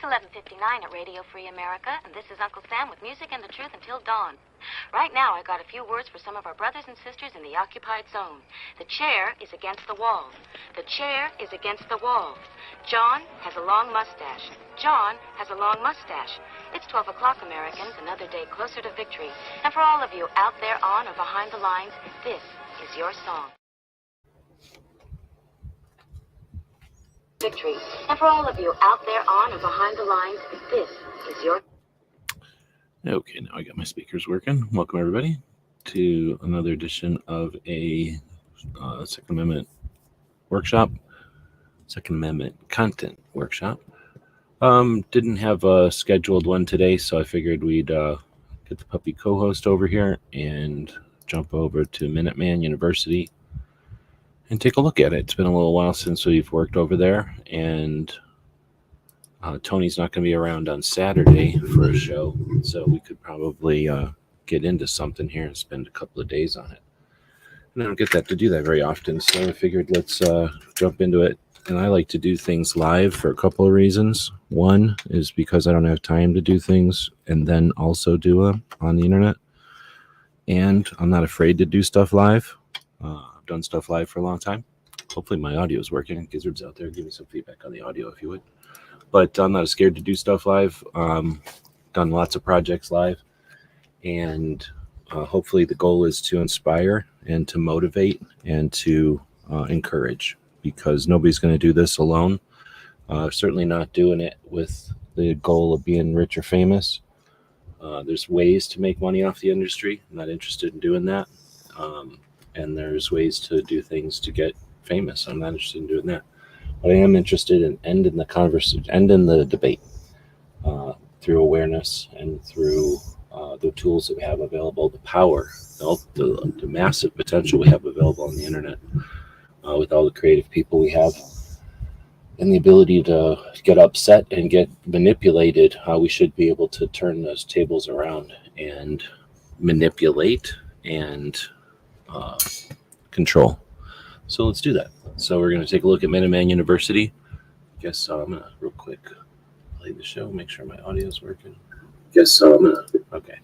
11:59 at Radio Free America, and this is Uncle Sam with music and the truth until dawn. Right now, I got a few words for some of our brothers and sisters in the occupied zone. The chair is against the wall. The chair is against the wall. John has a long mustache. John has a long mustache. It's 12 o'clock, Americans, another day closer to victory. And for all of you out there on or behind the lines, this is your song. Victory. And for all of you out there on or behind the lines, this is your... Okay, now I got my speakers working. Welcome, everybody, to another edition of a Second Amendment workshop, Second Amendment content workshop. Didn't have a scheduled one today, so I figured we'd get the puppy co-host over here and jump over to Minuteman University and take a look at it. It's been a little while since we've worked over there, and Tony's not going to be around on Saturday for a show, so we could probably get into something here and spend a couple of days on it. And I don't get to do that very often, so I figured let's jump into it. And I like to do things live for a couple of reasons. One is because I don't have time to do things and then also do them on the internet. And I'm not afraid to do stuff live. I've done stuff live for a long time. Hopefully my audio is working. Gizzard's out there. Give me some feedback on the audio if you would. But I'm not scared to do stuff live. Done lots of projects live. And hopefully the goal is to inspire and to motivate and to encourage, because nobody's going to do this alone. Certainly not doing it with the goal of being rich or famous. There's ways to make money off the industry. I'm not interested in doing that. And there's ways to do things to get famous. I'm not interested in doing that. But I am interested in ending the conversation, ending the debate through awareness and through the tools that we have available, the power, the massive potential we have available on the internet with all the creative people we have, and the ability to get upset and get manipulated. How we should be able to turn those tables around and manipulate and control. So let's do that. So we're going to take a look at Minuteman University. I guess I'm going to real quick play the show, make sure my audio is working. Okay.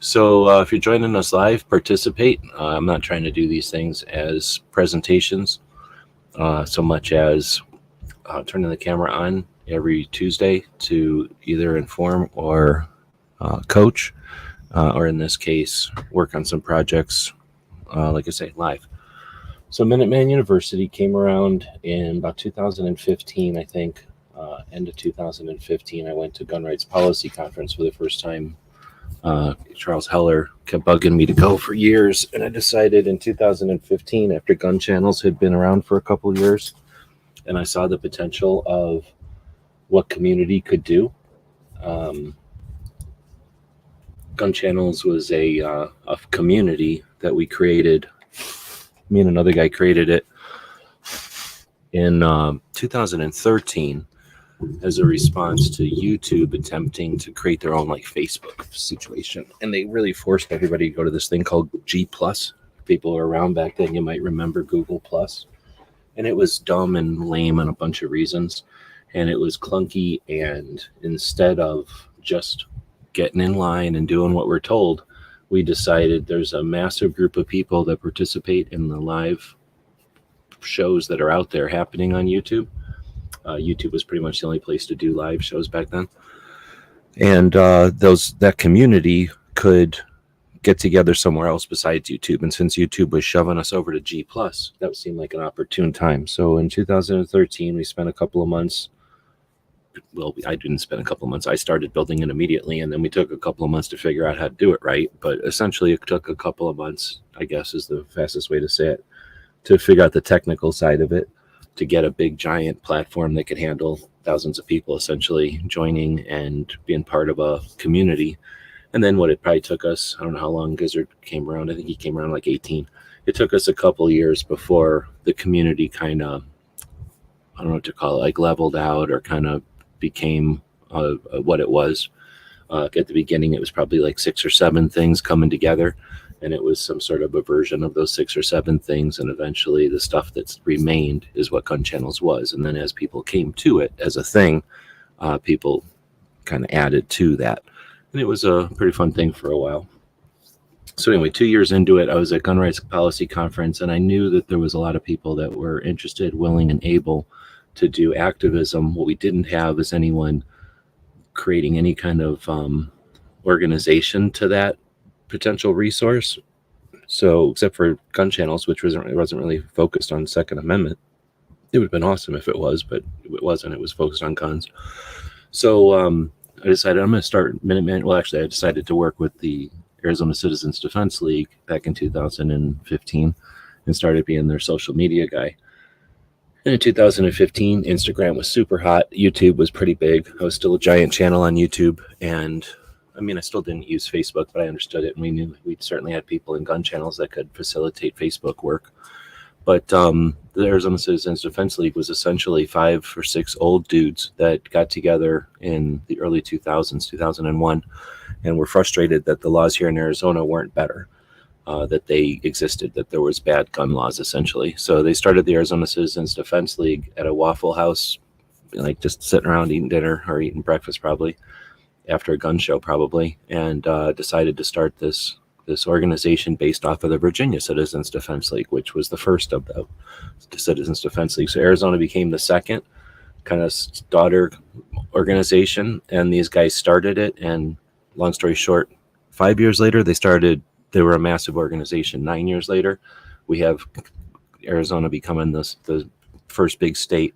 So if you're joining us live, participate. I'm not trying to do these things as presentations so much as turning the camera on every Tuesday to either inform or coach, or in this case, work on some projects, like I say, live. So Minuteman University came around in about 2015, I think. End of 2015, I went to Gun Rights Policy Conference for the first time. Charles Heller kept bugging me to go for years, and I decided in 2015, after gun channels had been around for a couple of years, and I saw the potential of what community could do. Gun channels was a community that we created. Me and another guy created it in 2013 as a response to YouTube attempting to create their own like Facebook situation. And they really forced everybody to go to this thing called G+. People were around back then, you might remember Google+. And it was dumb and lame on a bunch of reasons. And it was clunky, and instead of just getting in line and doing what we're told, we decided there's a massive group of people that participate in the live shows that are out there happening on YouTube. YouTube was pretty much the only place to do live shows back then. And that community could get together somewhere else besides YouTube. And since YouTube was shoving us over to G+, that seemed like an opportune time. So in 2013, we spent a couple of months. Well, I didn't spend a couple of months. I started building it immediately, and then we took a couple of months to figure out how to do it right. But essentially, it took a couple of months, I guess is the fastest way to say it, to figure out the technical side of it, to get a big, giant platform that could handle thousands of people essentially joining and being part of a community. And then what it probably took us, I don't know how long Gizzard came around. I think he came around like 18. It took us a couple of years before the community kind of, I don't know what to call it, like leveled out or kind of became what it was. At the beginning, it was probably like 6 or 7 things coming together, and it was some sort of a version of those 6 or 7 things, and eventually the stuff that's remained is what Gun Channels was. And then as people came to it as a thing, people kind of added to that. And it was a pretty fun thing for a while. So anyway, 2 years into it, I was at Gun Rights Policy Conference, and I knew that there was a lot of people that were interested, willing, and able to do activism. What we didn't have is anyone creating any kind of organization to that potential resource. So except for gun channels, which wasn't really focused on Second Amendment. It would have been awesome if it was, but it wasn't. It was focused on guns. So I decided I'm going to start Minuteman. Well, actually, I decided to work with the Arizona Citizens Defense League back in 2015 and started being their social media guy. And in 2015, Instagram was super hot. YouTube was pretty big. I was still a giant channel on YouTube. And I mean, I still didn't use Facebook, but I understood it. And we knew we certainly had people in gun channels that could facilitate Facebook work. But the Arizona Citizens Defense League was essentially 5 or 6 old dudes that got together in the early 2000s, 2001, and were frustrated that the laws here in Arizona weren't better, that they existed, that there was bad gun laws, essentially. So they started the Arizona Citizens Defense League at a Waffle House, like just sitting around eating dinner or eating breakfast probably, after a gun show probably, and decided to start this organization based off of the Virginia Citizens Defense League, which was the first of the Citizens Defense League. So Arizona became the second kind of daughter organization, and these guys started it. And long story short, 5 years later, they were a massive organization. 9 years later, we have Arizona becoming the first big state.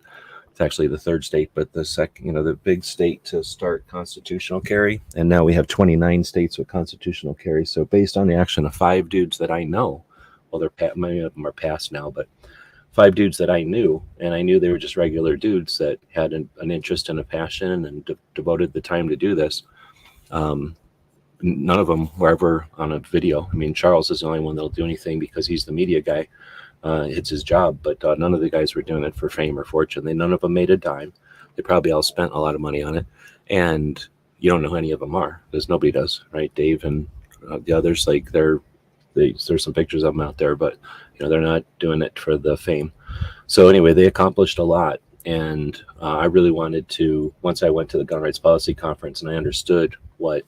It's actually the third state, but the second, the big state to start constitutional carry. And now we have 29 states with constitutional carry. So based on the action of 5 dudes that I know, well, many of them are passed now, but 5 dudes that I knew, and I knew they were just regular dudes that had an interest and a passion and devoted the time to do this. None of them were ever on a video. I mean, Charles is the only one that'll do anything because he's the media guy. It's his job, but none of the guys were doing it for fame or fortune. None of them made a dime. They probably all spent a lot of money on it, and you don't know who any of them are because nobody does, right? Dave and the others, like there's some pictures of them out there, but they're not doing it for the fame. So anyway, they accomplished a lot, and I really wanted to. Once I went to the Gun Rights Policy Conference and I understood what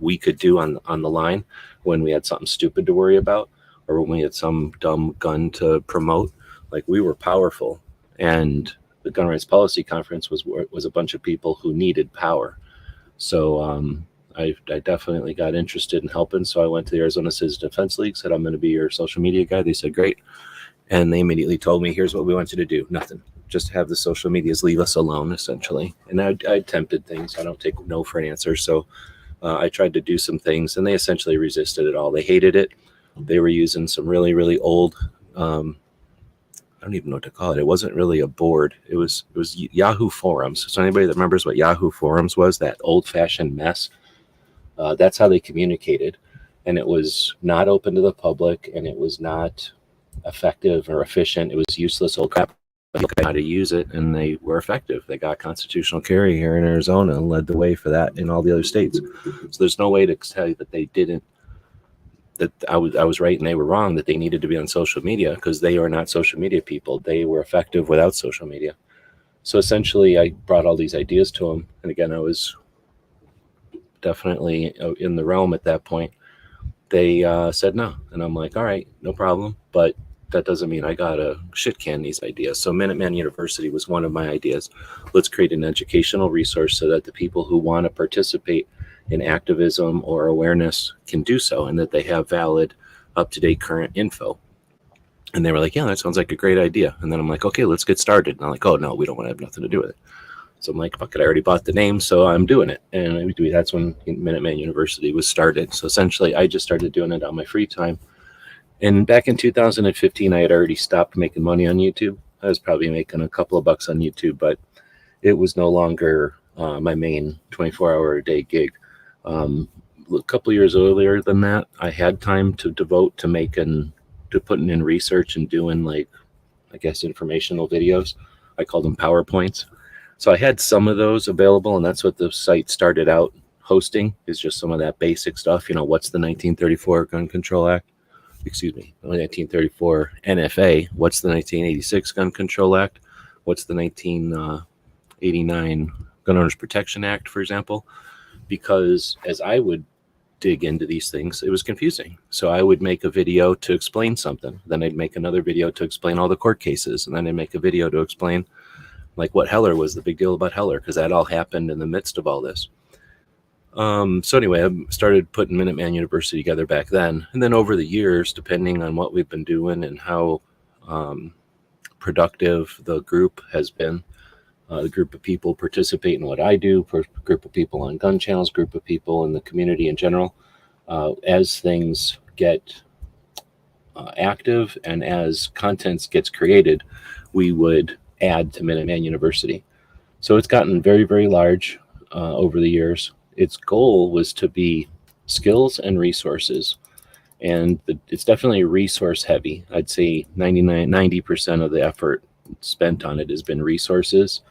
we could do on the line when we had something stupid to worry about, or when we had some dumb gun to promote, like we were powerful. And the Gun Rights Policy Conference was a bunch of people who needed power. So I definitely got interested in helping. So I went to the Arizona Citizens Defense League, said, I'm going to be your social media guy. They said, great. And they immediately told me, here's what we want you to do. Nothing. Just have the social medias leave us alone, essentially. And I attempted things. I don't take no for an answer. So I tried to do some things, and they essentially resisted it all. They hated it. They were using some really, really old, I don't even know what to call it. It wasn't really a board. It was Yahoo Forums. So anybody that remembers what Yahoo Forums was, that old-fashioned mess, that's how they communicated. And it was not open to the public, and it was not effective or efficient. It was useless old crap. They knew how to use it, and they were effective. They got constitutional carry here in Arizona and led the way for that in all the other states. So there's no way to tell you that they didn't, that I was right and they were wrong, that they needed to be on social media, because they are not social media people. They were effective without social media. So essentially, I brought all these ideas to them. And again, I was definitely in the realm at that point. They said no. And I'm like, all right, no problem. But that doesn't mean I got to shit can these ideas. So Minuteman University was one of my ideas. Let's create an educational resource so that the people who want to participate in activism or awareness can do so, and that they have valid, up-to-date current info. And they were like, yeah, that sounds like a great idea. And then I'm like, okay, let's get started. And I'm like, oh, no, we don't want to have nothing to do with it. So I'm like, fuck it, I already bought the name, so I'm doing it. And that's when Minuteman University was started. So essentially, I just started doing it on my free time. And back in 2015, I had already stopped making money on YouTube. I was probably making a couple of bucks on YouTube, but it was no longer my main 24-hour-a-day gig. A couple of years earlier than that, I had time to devote to putting in research and doing, like, I guess, informational videos. I called them PowerPoints. So I had some of those available, and that's what the site started out hosting, is just some of that basic stuff. What's the 1934 Gun Control Act? Excuse me, 1934 NFA. What's the 1986 Gun Control Act? What's the 1989 Gun Owners Protection Act, for example, because as I would dig into these things, it was confusing. So I would make a video to explain something. Then I'd make another video to explain all the court cases. And then I'd make a video to explain like what Heller was, the big deal about Heller, because that all happened in the midst of all this. So anyway, I started putting Minuteman University together back then. And then over the years, depending on what we've been doing and how productive the group has been, the group of people participate in what I do, group of people on gun channels, group of people in the community in general. As things get active and as content gets created, we would add to Minuteman University. So it's gotten very, very large over the years. Its goal was to be skills and resources. And it's definitely resource heavy. I'd say 90% of the effort spent on it has been resources,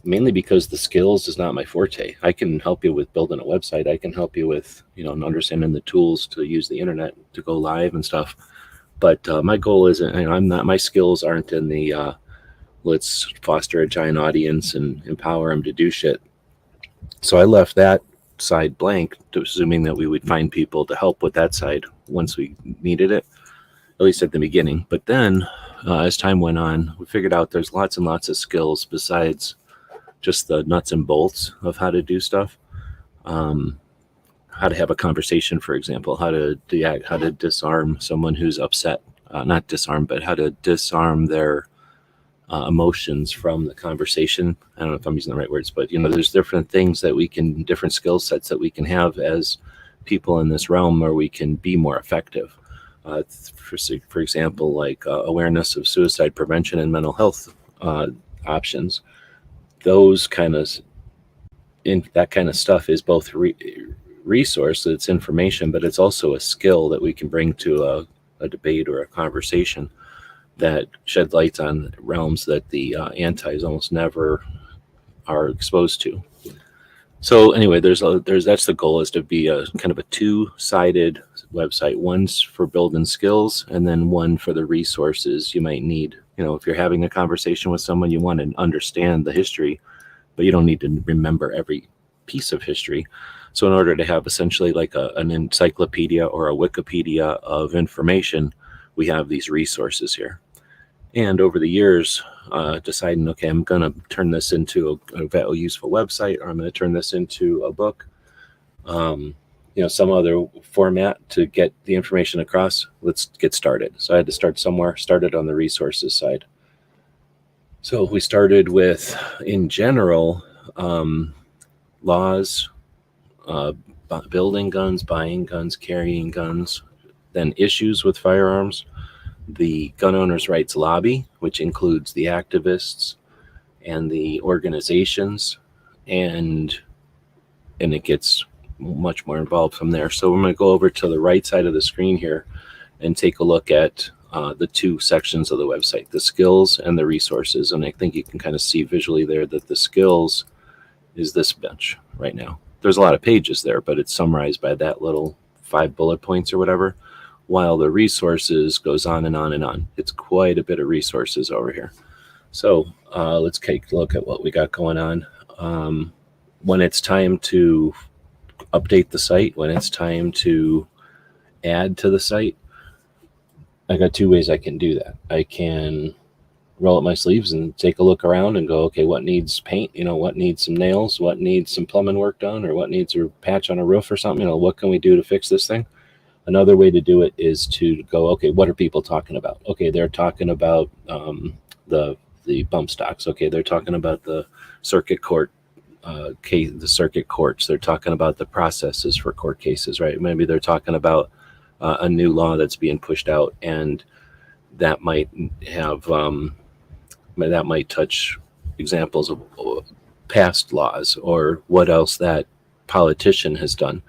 mainly because the skills is not my forte. I can help you with building a website. I can help you with, understanding the tools to use the internet to go live and stuff. But my goal isn't, my skills aren't in the, let's foster a giant audience and empower them to do shit. So I left that side blank, assuming that we would find people to help with that side once we needed it, at least at the beginning. But then as time went on, we figured out there's lots and lots of skills besides just the nuts and bolts of how to do stuff. How to have a conversation, for example, how to disarm someone who's upset, not disarm, but how to disarm their emotions from the conversation. I don't know if I'm using the right words, but there's different things that different skill sets that we can have as people in this realm where we can be more effective. For example, like awareness of suicide prevention and mental health options. Those kind of stuff is both resource, it's information, but it's also a skill that we can bring to a debate or a conversation that shed lights on realms that the antis almost never are exposed to. So anyway, that's the goal, is to be a kind of a two-sided website. One's for building skills, and then one for the resources you might need. If you're having a conversation with someone, you want to understand the history, but you don't need to remember every piece of history. So in order to have essentially like an encyclopedia or a Wikipedia of information, we have these resources here. And over the years, deciding, okay, I'm going to turn this into a useful website, or I'm going to turn this into a book, some other format to get the information across. Let's get started. So I had to start somewhere, started on the resources side. So we started with, in general, laws, building guns, buying guns, carrying guns, then issues with firearms, the Gun Owners' Rights Lobby, which includes the activists and the organizations, and it gets much more involved from there. So I'm going to go over to the right side of the screen here and take a look at the two sections of the website, the skills and the resources. And I think you can kind of see visually there that the skills is this bunch right now. There's a lot of pages there, but it's summarized by that little 5 bullet points or whatever, while the resources goes on and on and on. It's quite a bit of resources over here. So let's take a look at what we got going on. When it's time to update the site, when it's time to add to the site, I got 2 ways I can do that. I can roll up my sleeves and take a look around and go, okay, what needs paint? What needs some nails? What needs some plumbing work done? Or what needs a patch on a roof or something? What can we do to fix this thing? Another way to do it is to go, okay, what are people talking about? Okay, they're talking about the bump stocks. Okay, they're talking about the circuit court case, the circuit courts. They're talking about the processes for court cases, right? Maybe they're talking about a new law that's being pushed out, and that might have that might touch examples of past laws or what else that politician has done.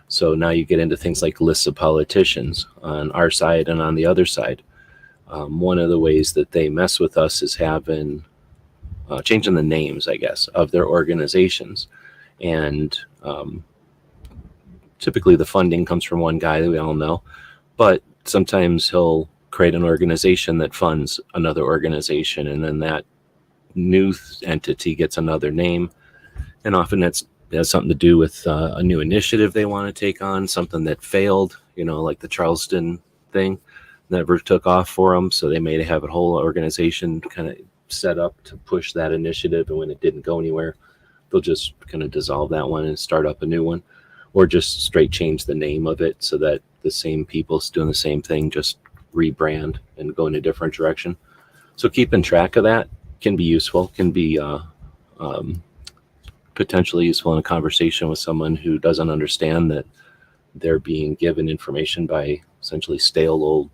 So now you get into things like lists of politicians on our side and on the other side. One of the ways that they mess with us is having changing the names, I guess, of their organizations. And typically the funding comes from one guy that we all know, but sometimes he'll create an organization that funds another organization, and then that new entity gets another name. And often it has something to do with a new initiative they want to take on, something that failed, like the Charleston thing never took off for them. So they may have a whole organization kind of set up to push that initiative. And when it didn't go anywhere, they'll just kind of dissolve that one and start up a new one, or just straight change the name of it so that the same people doing the same thing just rebrand and go in a different direction. So keeping track of that can be useful, can be potentially useful in a conversation with someone who doesn't understand that they're being given information by essentially stale old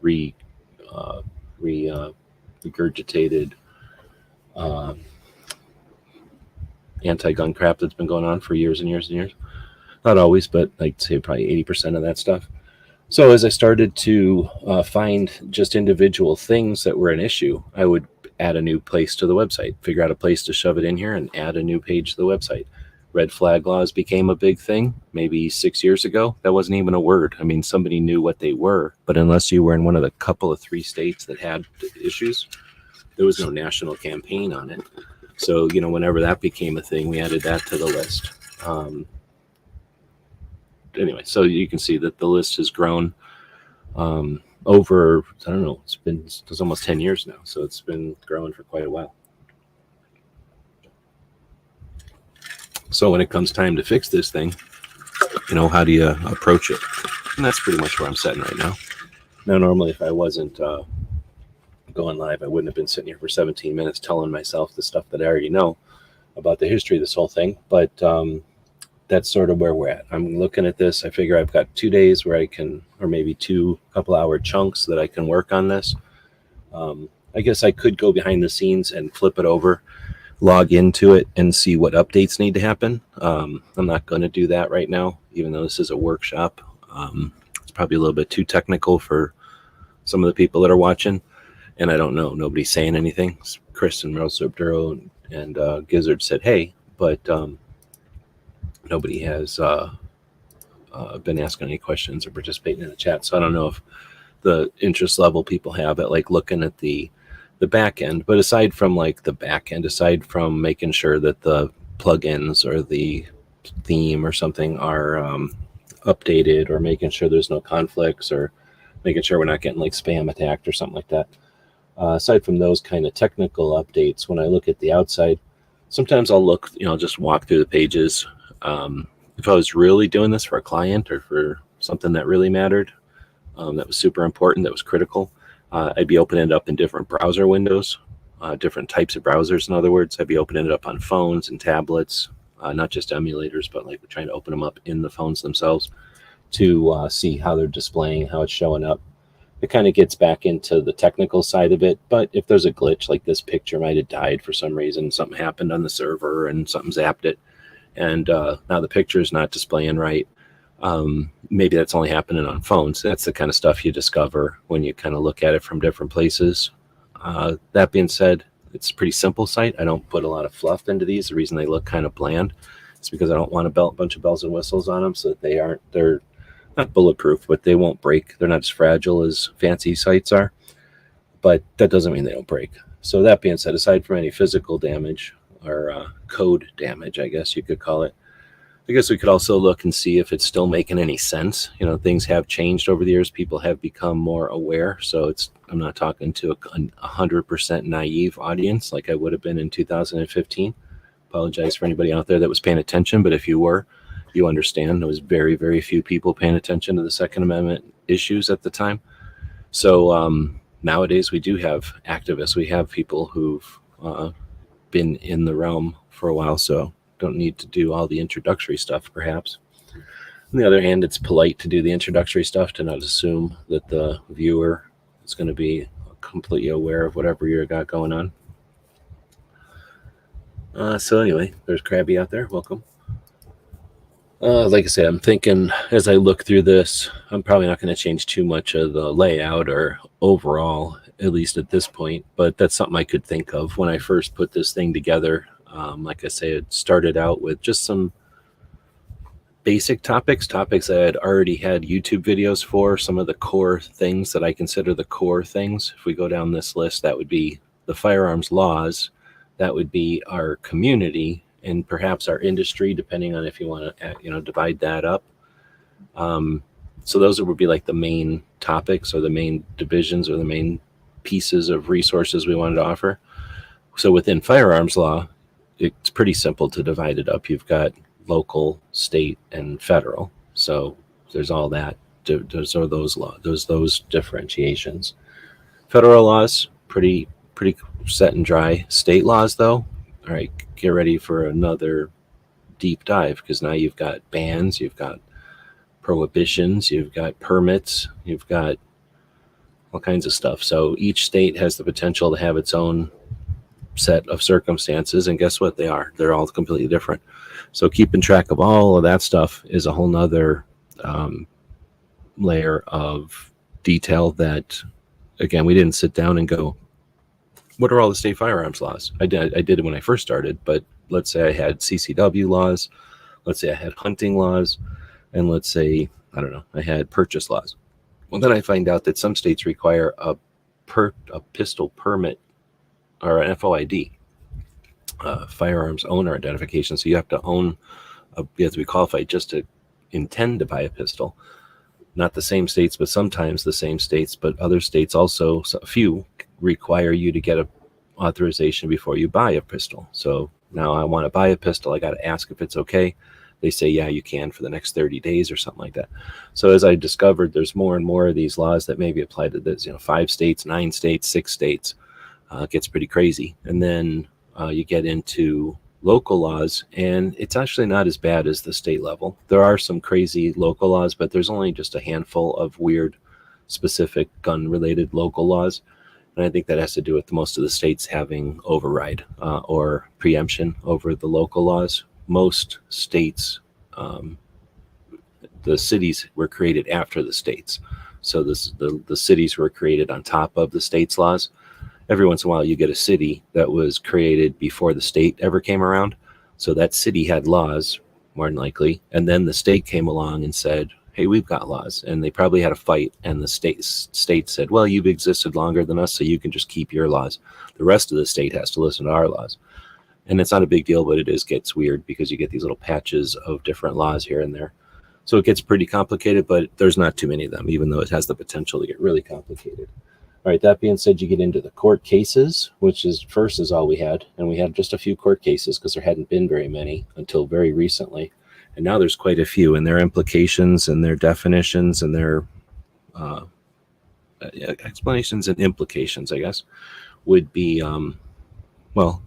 regurgitated anti-gun crap that's been going on for years and years and years. Not always, but I'd say probably 80% of that stuff. So as I started to find just individual things that were an issue, I would add a new place to the website, figure out a place to shove it in here and add a new page to the website. Red flag laws became a big thing maybe 6 years ago. That wasn't even a word. I mean, somebody knew what they were, but unless you were in one of the couple of 3 states that had issues, there was no national campaign on it. So, whenever that became a thing, we added that to the list. Anyway, so you can see that the list has grown over, I don't know, it's almost 10 years now. So it's been growing for quite a while. So when it comes time to fix this thing, how do you approach it? And that's pretty much where I'm sitting right now. Now, normally if I wasn't going live, I wouldn't have been sitting here for 17 minutes telling myself the stuff that I already know about the history of this whole thing. But that's sort of where we're at. I'm looking at this. I figure I've got 2 days where I can, or maybe 2 couple-hour chunks that I can work on this. I guess I could go behind the scenes and flip it over, log into it, and see what updates need to happen. I'm not going to do that right now, even though this is a workshop. It's probably a little bit too technical for some of the people that are watching. And I don't know. Nobody's saying anything. Chris and Rose Duro and Gizzard said, hey, but nobody has been asking any questions or participating in the chat. So I don't know if the interest level people have at like looking at the back end. But aside from like the back end, aside from making sure that the plugins or the theme or something are updated, or making sure there's no conflicts, or making sure we're not getting like spam attacked or something like that. Aside from those kind of technical updates, when I look at the outside, sometimes I'll look, just walk through the pages. If I was really doing this for a client or for something that really mattered, that was super important, that was critical, I'd be opening it up in different browser windows, different types of browsers. In other words, I'd be opening it up on phones and tablets, not just emulators, but like we're trying to open them up in the phones themselves to see how they're displaying, how it's showing up. It kind of gets back into the technical side of it. But if there's a glitch, like this picture might have died for some reason, something happened on the server and something zapped it, and now the picture is not displaying right. Maybe that's only happening on phones. That's the kind of stuff you discover when you kind of look at it from different places. That being said, it's a pretty simple site. I don't put a lot of fluff into these. The reason they look kind of bland is because I don't want a bunch of bells and whistles on them, so that they're not bulletproof, but they won't break. They're not as fragile as fancy sites are, but that doesn't mean they don't break. So that being said, aside from any physical damage or code damage, I guess you could call it, I guess we could also look and see if it's still making any sense. Things have changed over the years. People have become more aware. So I'm not talking to a 100% naive audience like I would have been in 2015. Apologize for anybody out there that was paying attention, but if you were, you understand there was very, very few people paying attention to the Second Amendment issues at the time. So nowadays we do have activists. We have people who've been in the realm for a while, so don't need to do all the introductory stuff, perhaps. On the other hand, it's polite to do the introductory stuff, to not assume that the viewer is going to be completely aware of whatever you got going on. So anyway, there's Krabby out there. Welcome. Like I said, I'm thinking as I look through this, I'm probably not going to change too much of the layout or overall, at least at this point, but that's something I could think of when I first put this thing together. Like I say, it started out with just some basic topics that I had already had YouTube videos for, some of the core things that I consider the core things. If we go down this list, that would be the firearms laws, that would be our community, and perhaps our industry, depending on if you want to, divide that up. So those would be like the main topics or the main divisions or the main pieces of resources we wanted to offer. So within firearms law, it's pretty simple to divide it up. You've got local, state, and federal. So there's all that. Those are those differentiations. Federal laws, pretty set and dry. State laws, though, all right, get ready for another deep dive, because now you've got bans, you've got prohibitions, you've got permits, you've got all kinds of stuff. So each state has the potential to have its own set of circumstances, and guess what? They're all completely different. So keeping track of all of that stuff is a whole nother layer of detail that, again, we didn't sit down and go, what are all the state firearms laws? I did it when I first started, but let's say I had CCW laws, let's say I had hunting laws, and let's say, I don't know, I had purchase laws. Well, then I find out that some states require a pistol permit or an FOID, firearms owner identification. So you have to you have to be qualified just to intend to buy a pistol. Not the same states, but sometimes the same states, but other states also, a few, require you to get a authorization before you buy a pistol. So now I want to buy a pistol, I got to ask if it's okay. They say, yeah, you can for the next 30 days or something like that. So as I discovered, there's more and more of these laws that maybe apply to this, 5 states, 9 states, 6 states. It gets pretty crazy. And then you get into local laws, and it's actually not as bad as the state level. There are some crazy local laws, but there's only just a handful of weird, specific gun-related local laws. And I think that has to do with most of the states having override or preemption over the local laws. Most states, the cities were created after the states. So the cities were created on top of the state's laws. Every once in a while you get a city that was created before the state ever came around. So that city had laws, more than likely. And then the state came along and said, hey, we've got laws. And they probably had a fight. And the state said, well, you've existed longer than us, so you can just keep your laws. The rest of the state has to listen to our laws. And it's not a big deal, but it gets weird because you get these little patches of different laws here and there. So it gets pretty complicated, but there's not too many of them, even though it has the potential to get really complicated. All right, that being said, you get into the court cases, which is all we had. And we had just a few court cases because there hadn't been very many until very recently. And now there's quite a few, and their implications and their definitions and their explanations and implications, I guess, would be,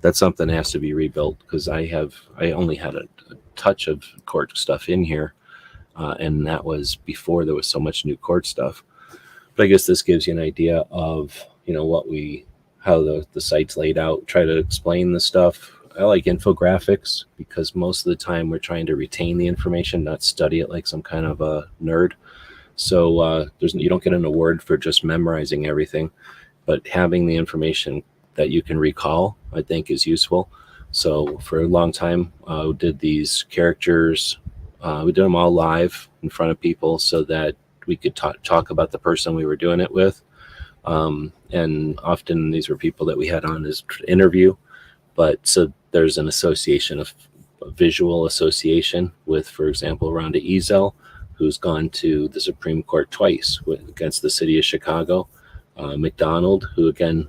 that's something that has to be rebuilt, because I only had a touch of court stuff in here, and that was before there was so much new court stuff. But I guess this gives you an idea of, how the site's laid out, try to explain the stuff. I like infographics because most of the time we're trying to retain the information, not study it like some kind of a nerd. So you don't get an award for just memorizing everything, but having the information that you can recall, I think, is useful. So for a long time, we did these characters. We did them all live in front of people so that we could talk about the person we were doing it with. And often these were people that we had on as interview. But so there's an association, of visual association with, for example, Rhonda Ezel, who's gone to the Supreme Court twice against the city of Chicago. McDonald, who again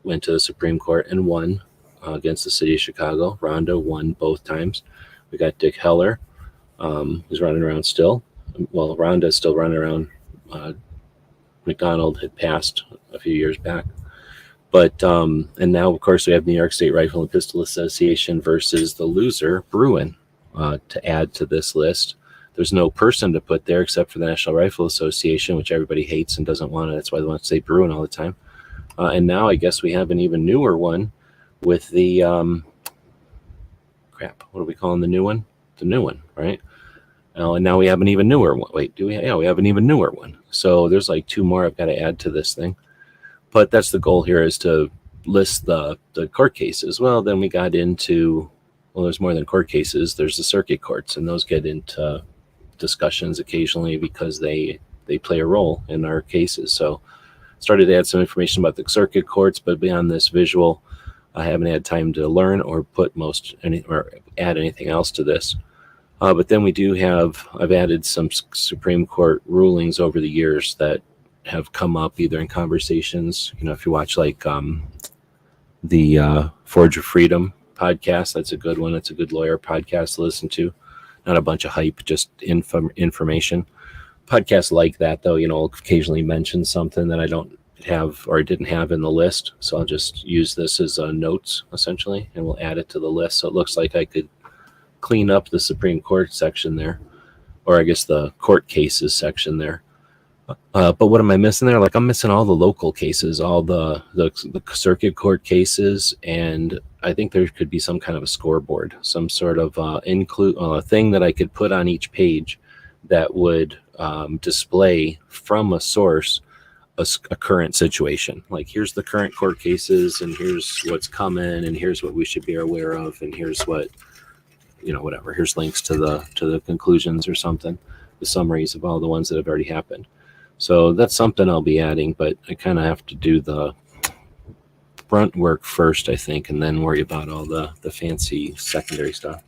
went to the Supreme Court and won against the city of Chicago. Rhonda won both times. We got Dick Heller, who's running around still. Well, Rhonda's still running around. McDonald had passed a few years back. But, and now, of course, we have New York State Rifle and Pistol Association versus the loser, Bruin, to add to this list. There's no person to put there except for the National Rifle Association, which everybody hates and doesn't want it. That's why they want to say Bruin all the time. And now I guess we have an even newer one with the, what are we calling the new one? The new one, right? And now we have an even newer one. Wait, do we? Yeah, we have an even newer one. So there's like 2 more I've got to add to this thing. But that's the goal here, is to list the court cases. Well, then we got into, there's more than court cases. There's the circuit courts, and those get into discussions occasionally because they play a role in our cases. So started to add some information about the circuit courts, but beyond this visual, I haven't had time to learn or or add anything else to this. But then I've added some Supreme Court rulings over the years that have come up either in conversations. If you watch like the Forge of Freedom podcast, that's a good one. That's a good lawyer podcast to listen to. Not a bunch of hype, just information. Podcasts like that, though, I'll occasionally mention something that I don't have or didn't have in the list. So I'll just use this as notes, essentially, and we'll add it to the list. So it looks like I could clean up the Supreme Court section there, or I guess the court cases section there. But what am I missing there? Like, I'm missing all the local cases, all the circuit court cases, and I think there could be some kind of a scoreboard, some sort of thing that I could put on each page that would display from a source a current situation. Like, here's the current court cases, and here's what's coming, and here's what we should be aware of, and here's what, whatever. Here's links to the conclusions or something, the summaries of all the ones that have already happened. So that's something I'll be adding, but I kind of have to do the front work first, I think, and then worry about all the fancy secondary stuff.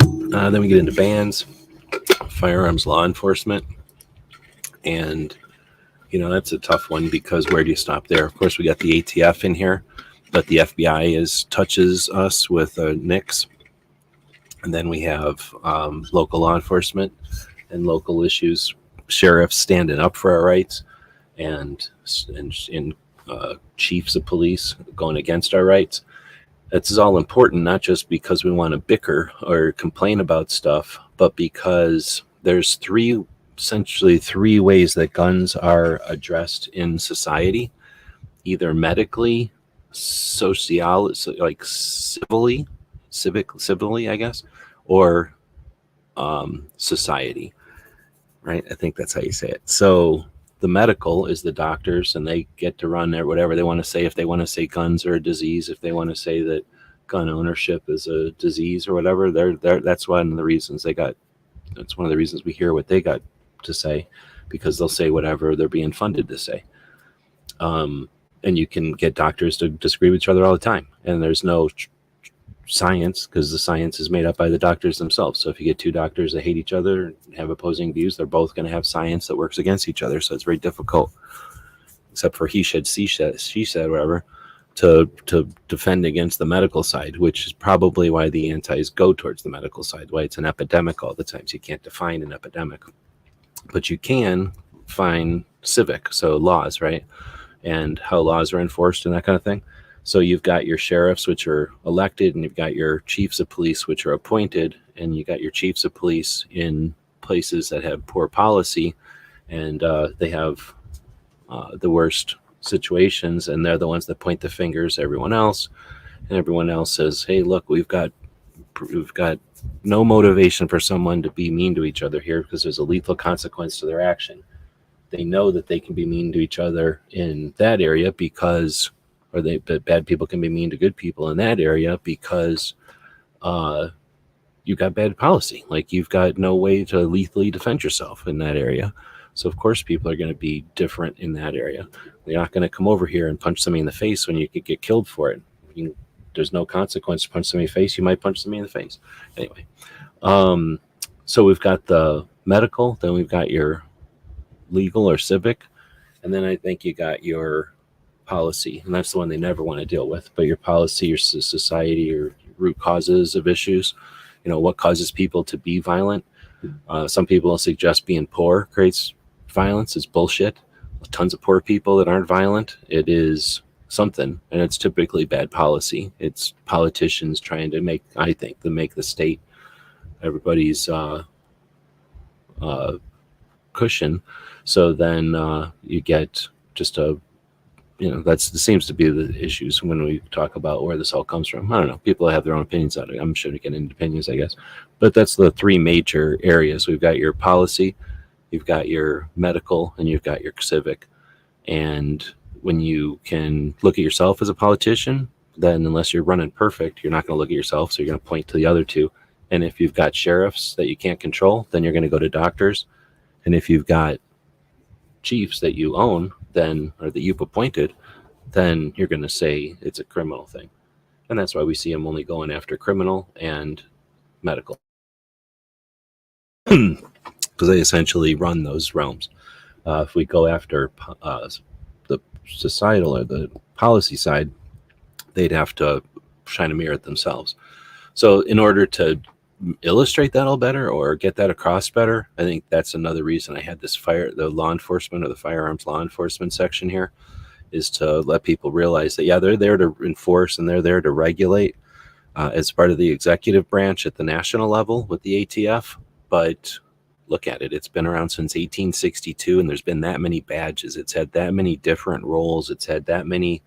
Then we get into bans, firearms law enforcement, and that's a tough one, because where do you stop there? Of course, we got the ATF in here, but the FBI touches us with NICS. And then we have local law enforcement and local issues, sheriffs standing up for our rights, and chiefs of police going against our rights. This is all important, not just because we want to bicker or complain about stuff, but because there's essentially three ways that guns are addressed in society: either medically, like civilly, I guess, or society, right? I think that's how you say it. So the medical is the doctors, and they get to run their whatever they want to say. If they want to say guns are a disease, if they want to say that gun ownership is a disease or whatever, that's one of the reasons that's one of the reasons we hear what they got to say, because they'll say whatever they're being funded to say. And you can get doctors to disagree with each other all the time, and there's no science, because the science is made up by the doctors themselves. So if you get two doctors that hate each other and have opposing views, they're both going to have science that works against each other. So it's very difficult, except for he said, she said, whatever, to defend against the medical side, which is probably why the antis go towards the medical side, why it's an epidemic all the time. So you can't define an epidemic, but you can find civic, so laws, right? And how laws are enforced and that kind of thing. So you've got your sheriffs, which are elected, and you've got your chiefs of police, which are appointed, and you got your chiefs of police in places that have poor policy, and they have the worst situations, and they're the ones that point the fingers at everyone else, and everyone else says, hey, look, we've got no motivation for someone to be mean to each other here, because there's a lethal consequence to their action. They know that they can be mean to each other in that area because bad people can be mean to good people in that area because you got bad policy. Like, you've got no way to lethally defend yourself in that area. So of course people are going to be different in that area. They're not going to come over here and punch somebody in the face when you could get killed for it. There's no consequence to punch somebody in the face. You might punch somebody in the face. Anyway, so we've got the medical, then we've got your legal or civic, and then I think you got your policy, and that's the one they never want to deal with. But your policy, your society, your root causes of issues, what causes people to be violent. Some people will suggest being poor creates violence. It's bullshit. Tons of poor people that aren't violent. It is something, and it's typically bad policy. It's politicians trying to make the state everybody's cushion. So then you get just that seems to be the issues when we talk about where this all comes from. I don't know. People have their own opinions on it. I'm sure to get into opinions, I guess. But that's the three major areas. We've got your policy, you've got your medical, and you've got your civic. And when you can look at yourself as a politician, then unless you're running perfect, you're not going to look at yourself. So you're going to point to the other two. And if you've got sheriffs that you can't control, then you're going to go to doctors. And if you've got chiefs that you own, then, or that you've appointed, then you're going to say it's a criminal thing. And that's why we see them only going after criminal and medical, because they essentially run those realms. If we go after the societal or the policy side, they'd have to shine a mirror at themselves. So in order to illustrate that all better or get that across better, I think that's another reason I had this the law enforcement or the firearms law enforcement section here, is to let people realize that, yeah, they're there to enforce and they're there to regulate as part of the executive branch at the national level with the ATF. But look at it. It's been around since 1862, and there's been that many badges. It's had that many different roles. It's had that many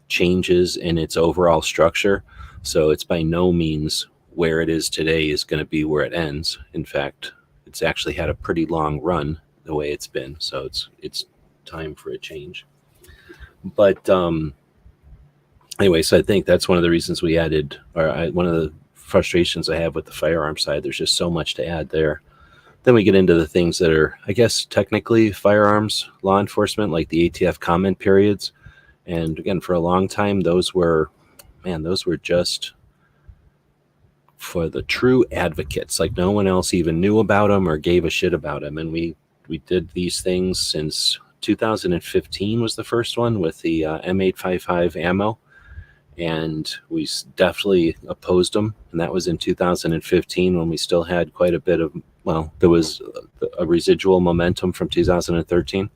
changes in its overall structure. So it's by no means where it is today is going to be where it ends. In fact, it's actually had a pretty long run the way it's been. So it's time for a change. But anyway, so I think that's one of the reasons we added, one of the frustrations I have with the firearm side. There's just so much to add there. Then we get into the things that are, I guess, technically firearms law enforcement, like the ATF comment periods. And again, for a long time, those were just for the true advocates. Like no one else even knew about them or gave a shit about them. And we did these things since 2015 was the first one with the M855 ammo. And we definitely opposed them. And that was in 2015 when we still had quite a bit of, there was a residual momentum from 2013.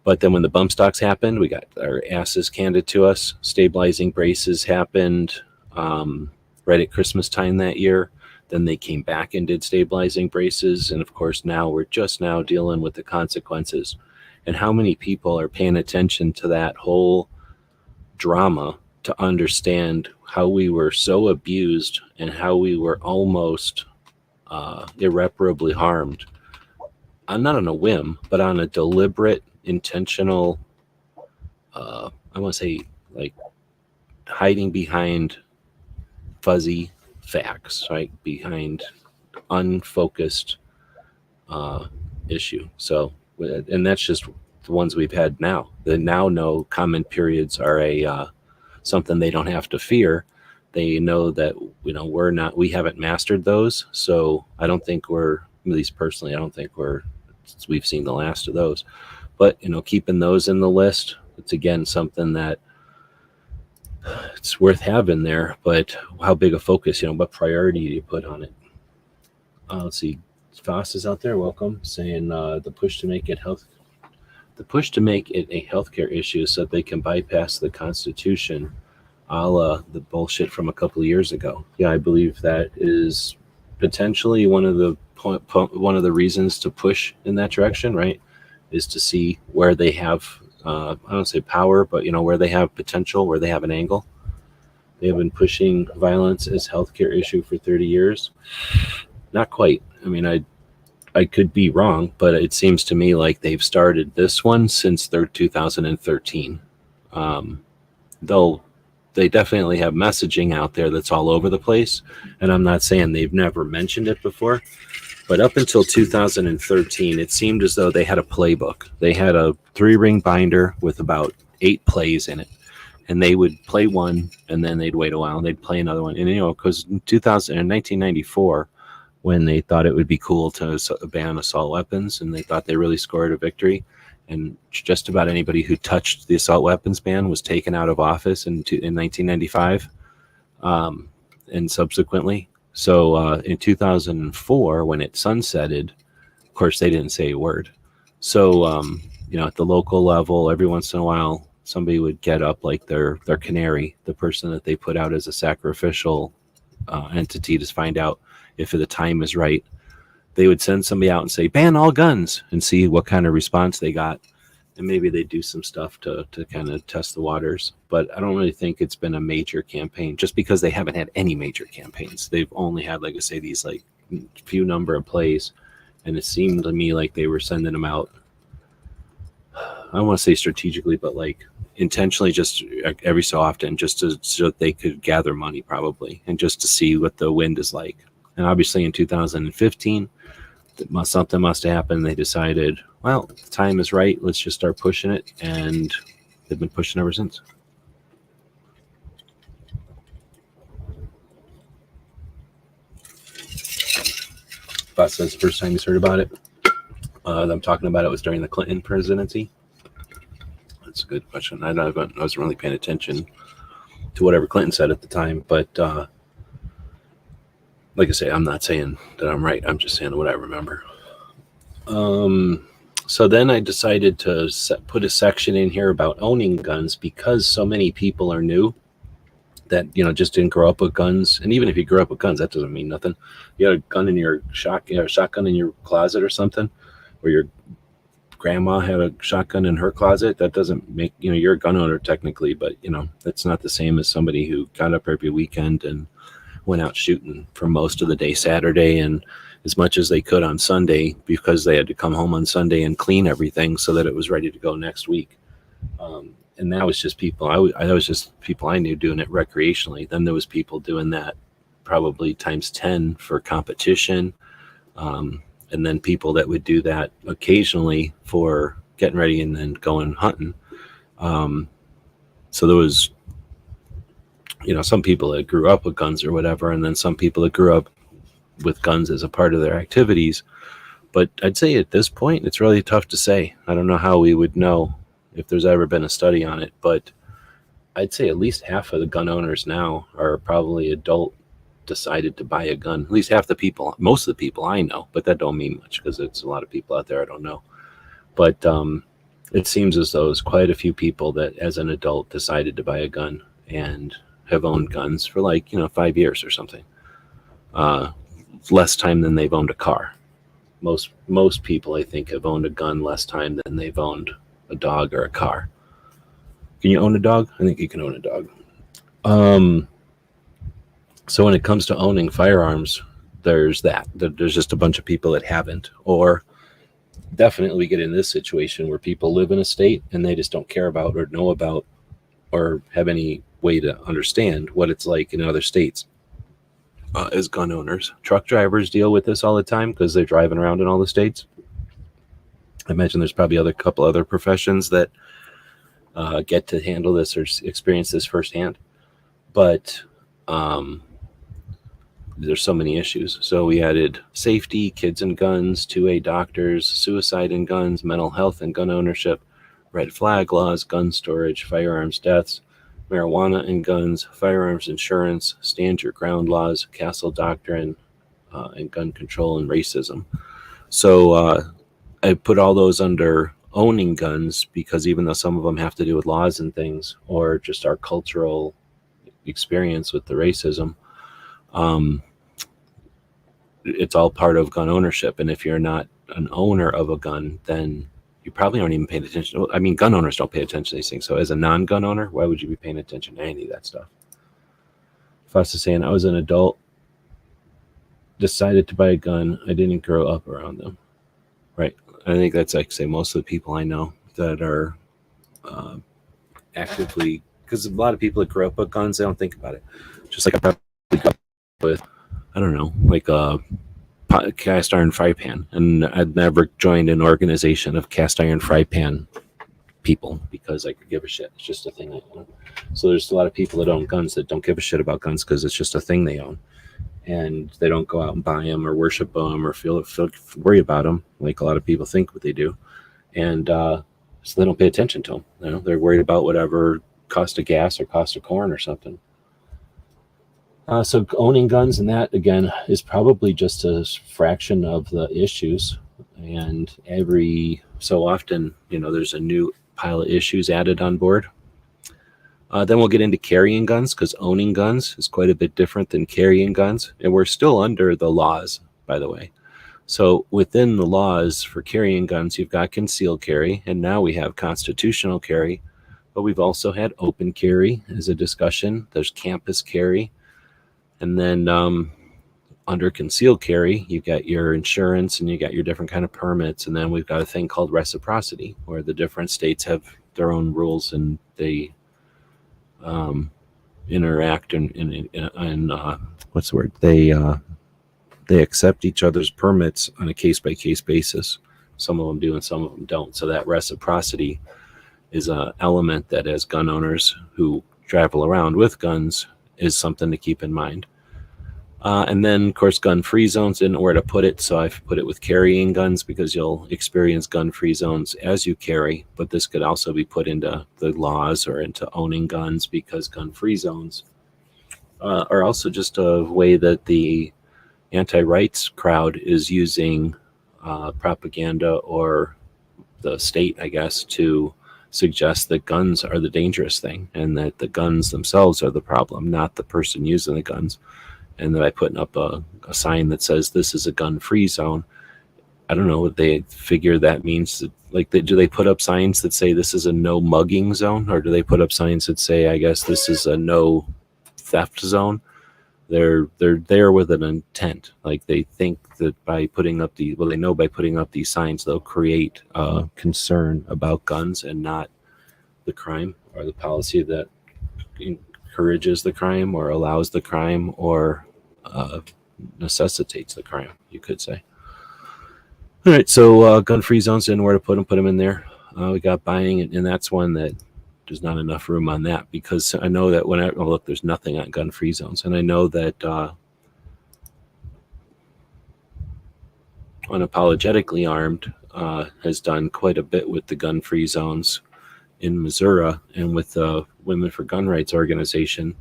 But then when the bump stocks happened, we got our asses handed to us. Stabilizing braces happened right at Christmas time that year. Then they came back and did stabilizing braces. And of course, now we're just now dealing with the consequences. And how many people are paying attention to that whole drama to understand how we were so abused and how we were almost irreparably harmed, not on a whim, but on a deliberate, intentional, I want to say, like hiding behind fuzzy facts, right? Behind unfocused issue. So, and that's just the ones we've had now. They now know comment periods are something they don't have to fear. They know that, we haven't mastered those. So I don't think at least personally, I don't think we've seen the last of those. But, keeping those in the list, it's again something that it's worth having there. But how big a focus, what priority do you put on it? Let's see. Foss is out there. Welcome. Saying the push to make it a healthcare issue so that they can bypass the Constitution, a la the bullshit from a couple of years ago. Yeah, I believe that is potentially one of the reasons to push in that direction, right? Is to see where they have, I don't say power, but where they have potential, where they have an angle. They have been pushing violence as healthcare issue for 30 years. Not quite. I mean, I could be wrong, but it seems to me like they've started this one since 2013. Though they definitely have messaging out there that's all over the place. And I'm not saying they've never mentioned it before, but up until 2013, it seemed as though they had a playbook. They had a 3-ring binder with about 8 plays in it. And they would play one, and then they'd wait a while, and they'd play another one. And, because in 1994, when they thought it would be cool to ban assault weapons, and they thought they really scored a victory, and just about anybody who touched the assault weapons ban was taken out of office in 1995, and subsequently. So in 2004, when it sunsetted, of course, they didn't say a word. So, at the local level, every once in a while, somebody would get up like their canary, the person that they put out as a sacrificial entity to find out if the time is right. They would send somebody out and say, ban all guns, and see what kind of response they got. And maybe they do some stuff to kind of test the waters. But I don't really think it's been a major campaign, just because they haven't had any major campaigns. They've only had, like I say, these like few number of plays. And it seemed to me like they were sending them out, I don't want to say strategically, but like intentionally, just every so often, so that they could gather money probably, and just to see what the wind is like. And obviously in 2015, something must have happened. They decided, well, the time is right. Let's just start pushing it. And they've been pushing ever since. Boss says the first time he's heard about it, them talking about it was during the Clinton presidency. That's a good question. I wasn't really paying attention to whatever Clinton said at the time, but like I say, I'm not saying that I'm right. I'm just saying what I remember. So then I decided to put a section in here about owning guns because so many people are new that, just didn't grow up with guns. And even if you grew up with guns, that doesn't mean nothing. You had a gun in your shotgun in your closet or something, or your grandma had a shotgun in her closet. That doesn't make, you're a gun owner technically, but that's not the same as somebody who got up every weekend and went out shooting for most of the day Saturday and as much as they could on Sunday, because they had to come home on Sunday and clean everything so that it was ready to go next week. And that was just people. That was just people I knew doing it recreationally. Then there was people doing that probably times 10 for competition. And then people that would do that occasionally for getting ready and then going hunting. So there was, some people that grew up with guns or whatever, and then some people that grew up with guns as a part of their activities. But I'd say at this point, it's really tough to say. I don't know how we would know if there's ever been a study on it, but I'd say at least half of the gun owners now are probably adult decided to buy a gun. At least half the people, most of the people I know, but that don't mean much because it's a lot of people out there I don't know. But it seems as though there's quite a few people that as an adult decided to buy a gun and have owned guns for 5 years or something. Less time than they've owned a car. Most people, I think, have owned a gun less time than they've owned a dog or a car. Can you own a dog? I think you can own a dog. So when it comes to owning firearms, there's that. There's just a bunch of people that haven't. Or definitely we get in this situation where people live in a state and they just don't care about or know about or have any way to understand what it's like in other states. As gun owners, truck drivers deal with this all the time because they're driving around in all the states. I imagine there's probably a couple other professions that get to handle this or experience this firsthand. But there's so many issues. So we added safety, kids and guns, 2A doctors, suicide and guns, mental health and gun ownership, red flag laws, gun storage, firearms deaths, marijuana and guns, firearms insurance, stand your ground laws, castle doctrine, and gun control and racism. So I put all those under owning guns because even though some of them have to do with laws and things or just our cultural experience with the racism, it's all part of gun ownership. And if you're not an owner of a gun, then you probably aren't even paying attention. I mean, gun owners don't pay attention to these things. So as a non-gun owner, why would you be paying attention to any of that stuff? Foss is saying, I was an adult, decided to buy a gun. I didn't grow up around them. Right. I think that's like, say, most of the people I know that are actively, because a lot of people that grow up with guns, they don't think about it. Just like I probably grew up with, I don't know, like a cast iron fry pan, and I'd never joined an organization of cast iron fry pan people because I could give a shit. It's just a thing I own. So there's a lot of people that own guns that don't give a shit about guns because it's just a thing they own, and they don't go out and buy them or worship them or feel worry about them like a lot of people think what they do, and so they don't pay attention to them. They're worried about whatever cost of gas or cost of corn or something. So owning guns and that, again, is probably just a fraction of the issues. And every so often, there's a new pile of issues added on board. Then we'll get into carrying guns because owning guns is quite a bit different than carrying guns. And we're still under the laws, by the way. So within the laws for carrying guns, you've got concealed carry. And now we have constitutional carry. But we've also had open carry as a discussion. There's campus carry. And then under concealed carry, you've got your insurance and you got your different kind of permits. And then we've got a thing called reciprocity, where the different states have their own rules and they interact and what's the word? They they accept each other's permits on a case-by-case basis. Some of them do and some of them don't. So that reciprocity is an element that, as gun owners who travel around with guns, is something to keep in mind. And then, of course, gun-free zones, didn't know where to put it, so I've put it with carrying guns, because you'll experience gun-free zones as you carry, but this could also be put into the laws or into owning guns, because gun-free zones are also just a way that the anti-rights crowd is using propaganda, or the state, I guess, to suggest that guns are the dangerous thing, and that the guns themselves are the problem, not the person using the guns. And that by putting up a sign that says this is a gun-free zone, I don't know what they figure that means. Do they put up signs that say this is a no mugging zone, or do they put up signs that say, I guess, this is a no theft zone? They're there with an intent. Like, they think that by putting up they know by putting up these signs, they'll create concern about guns and not the crime or the policy that encourages the crime or allows the crime or necessitates the crime, you could say. All right, so gun-free zones, didn't know where to put them in there. We got buying, and that's one that there's not enough room on that, because I know that look, there's nothing on gun-free zones, and I know that Unapologetically Armed has done quite a bit with the gun-free zones in Missouri and with the Women for Gun Rights organization.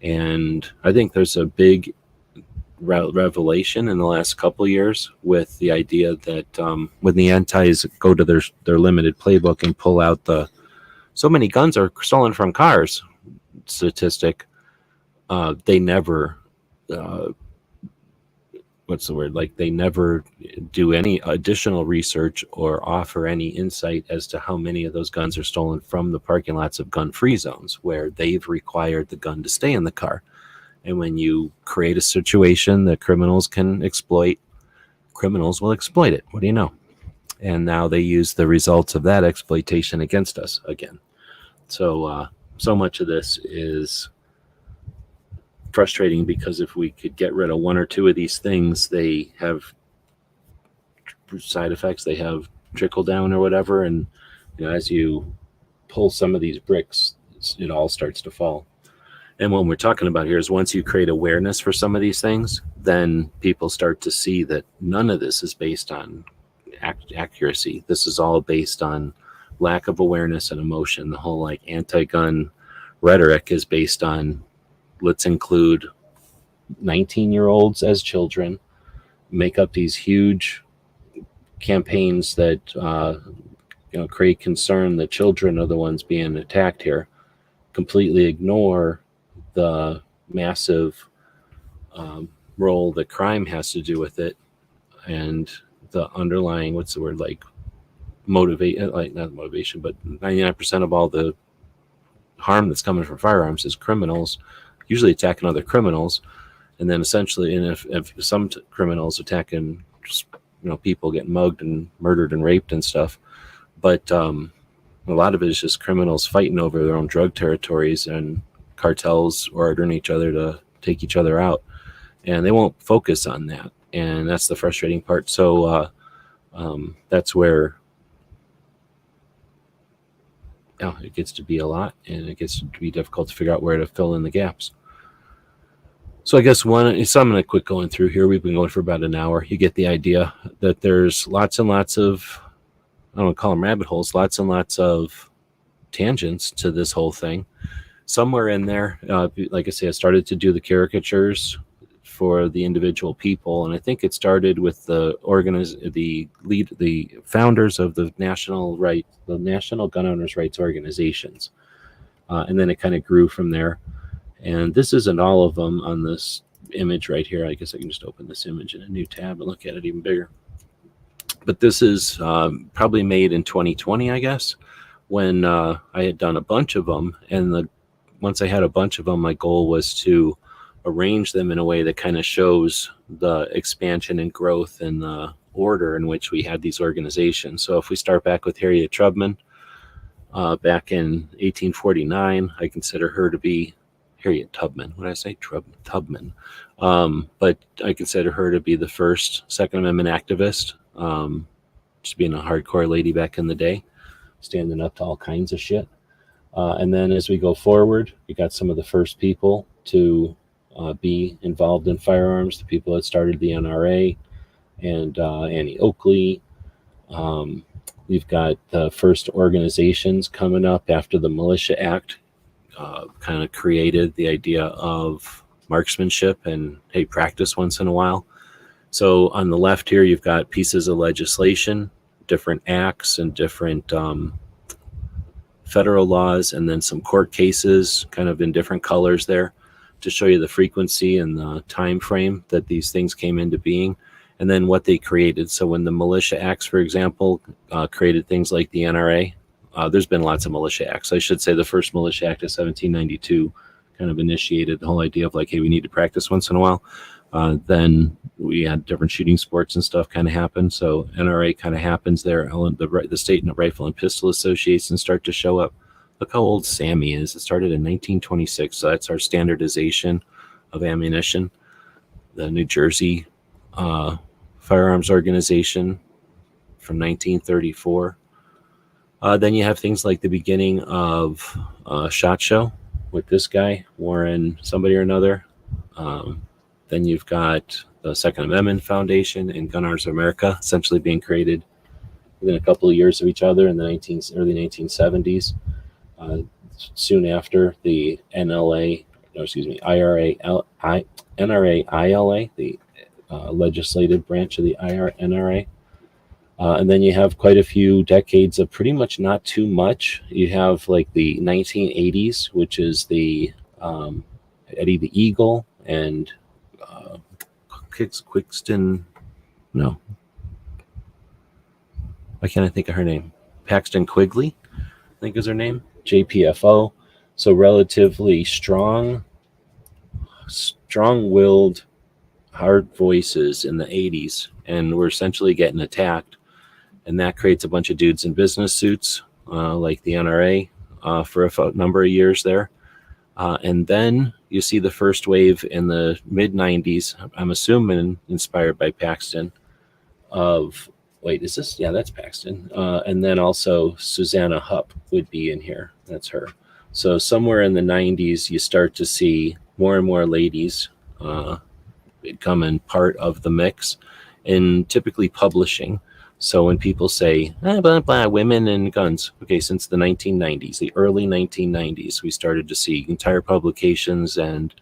And I think there's a big revelation in the last couple of years with the idea that when the antis go to their limited playbook and pull out so many guns are stolen from cars statistic, they never they never do any additional research or offer any insight as to how many of those guns are stolen from the parking lots of gun-free zones, where they've required the gun to stay in the car. And when you create a situation that criminals can exploit, criminals will exploit it. What do you know? And now they use the results of that exploitation against us again. So much of this is frustrating, because if we could get rid of one or two of these things, they have side effects, they have trickle down or whatever, and as you pull some of these bricks, it all starts to fall. And what we're talking about here is, once you create awareness for some of these things, then people start to see that none of this is based on accuracy. This is all based on lack of awareness and emotion. The whole anti-gun rhetoric is based on, let's include 19-year-olds as children, make up these huge campaigns that create concern that children are the ones being attacked here, completely ignore the massive role that crime has to do with it, and the underlying, not motivation, but 99% of all the harm that's coming from firearms is criminals usually attacking other criminals, and then essentially, and if some criminals attacking just people getting mugged and murdered and raped and stuff, but a lot of it is just criminals fighting over their own drug territories and cartels ordering each other to take each other out, and they won't focus on that, and that's the frustrating part. So that's where it gets to be a lot, and it gets to be difficult to figure out where to fill in the gaps. So I guess so I'm going to quit going through here. We've been going for about an hour. You get the idea that there's lots and lots of, I don't want to call them rabbit holes, lots and lots of tangents to this whole thing. Somewhere in there, like I say, I started to do the caricatures for the individual people, and I think it started with the founders of the National Gun Owners' Rights organizations, and then it kind of grew from there. And this isn't all of them on this image right here. I guess I can just open this image in a new tab and look at it even bigger. But this is probably made in 2020, I guess, when I had done a bunch of them. And once I had a bunch of them, my goal was to arrange them in a way that kind of shows the expansion and growth and the order in which we had these organizations. So if we start back with Harriet Tubman, back in 1849, I consider her to be Harriet Tubman. What did I say? Tubman. But I consider her to be the first Second Amendment activist. Just being a hardcore lady back in the day, standing up to all kinds of shit. And then as we go forward, we got some of the first people to be involved in firearms, the people that started the NRA, and Annie Oakley. We've got the first organizations coming up after the Militia Act kind of created the idea of marksmanship and, hey, practice once in a while. So on the left here, you've got pieces of legislation, different acts and different federal laws, and then some court cases kind of in different colors there to show you the frequency and the time frame that these things came into being, and then what they created. So when the Militia Acts, for example, created things like the NRA, there's been lots of militia acts. I should say the first Militia Act of 1792 kind of initiated the whole idea of like, hey, we need to practice once in a while. Then we had different shooting sports and stuff kind of happen. So NRA kind of happens there. The State and Rifle and Pistol Associations start to show up. Look how old Sammy is. It started in 1926. So that's our standardization of ammunition. The New Jersey Firearms Organization from 1934. Then you have things like the beginning of SHOT Show with this guy, Warren somebody or another. Then you've got the Second Amendment Foundation and Gun Owners of America essentially being created within a couple of years of each other in the early 1970s. Soon after, the NRA, ILA, the legislative branch of the NRA. And then you have quite a few decades of pretty much not too much. You have like the 1980s, which is the Eddie the Eagle and Quixton. No. Why can't I think of her name? Paxton Quigley, I think is her name. JPFO. So relatively strong-willed, hard voices in the 80s. And we're essentially getting attacked. And that creates a bunch of dudes in business suits, like the NRA, for a number of years there. And then you see the first wave in the mid-90s, I'm assuming inspired by Paxton, of, wait, is this? Yeah, that's Paxton. And then also Susanna Hupp would be in here. That's her. So somewhere in the 90s, you start to see more and more ladies becoming part of the mix, and typically publishing. So when people say, blah, blah, women and guns, okay, since the 1990s, the early 1990s, we started to see entire publications and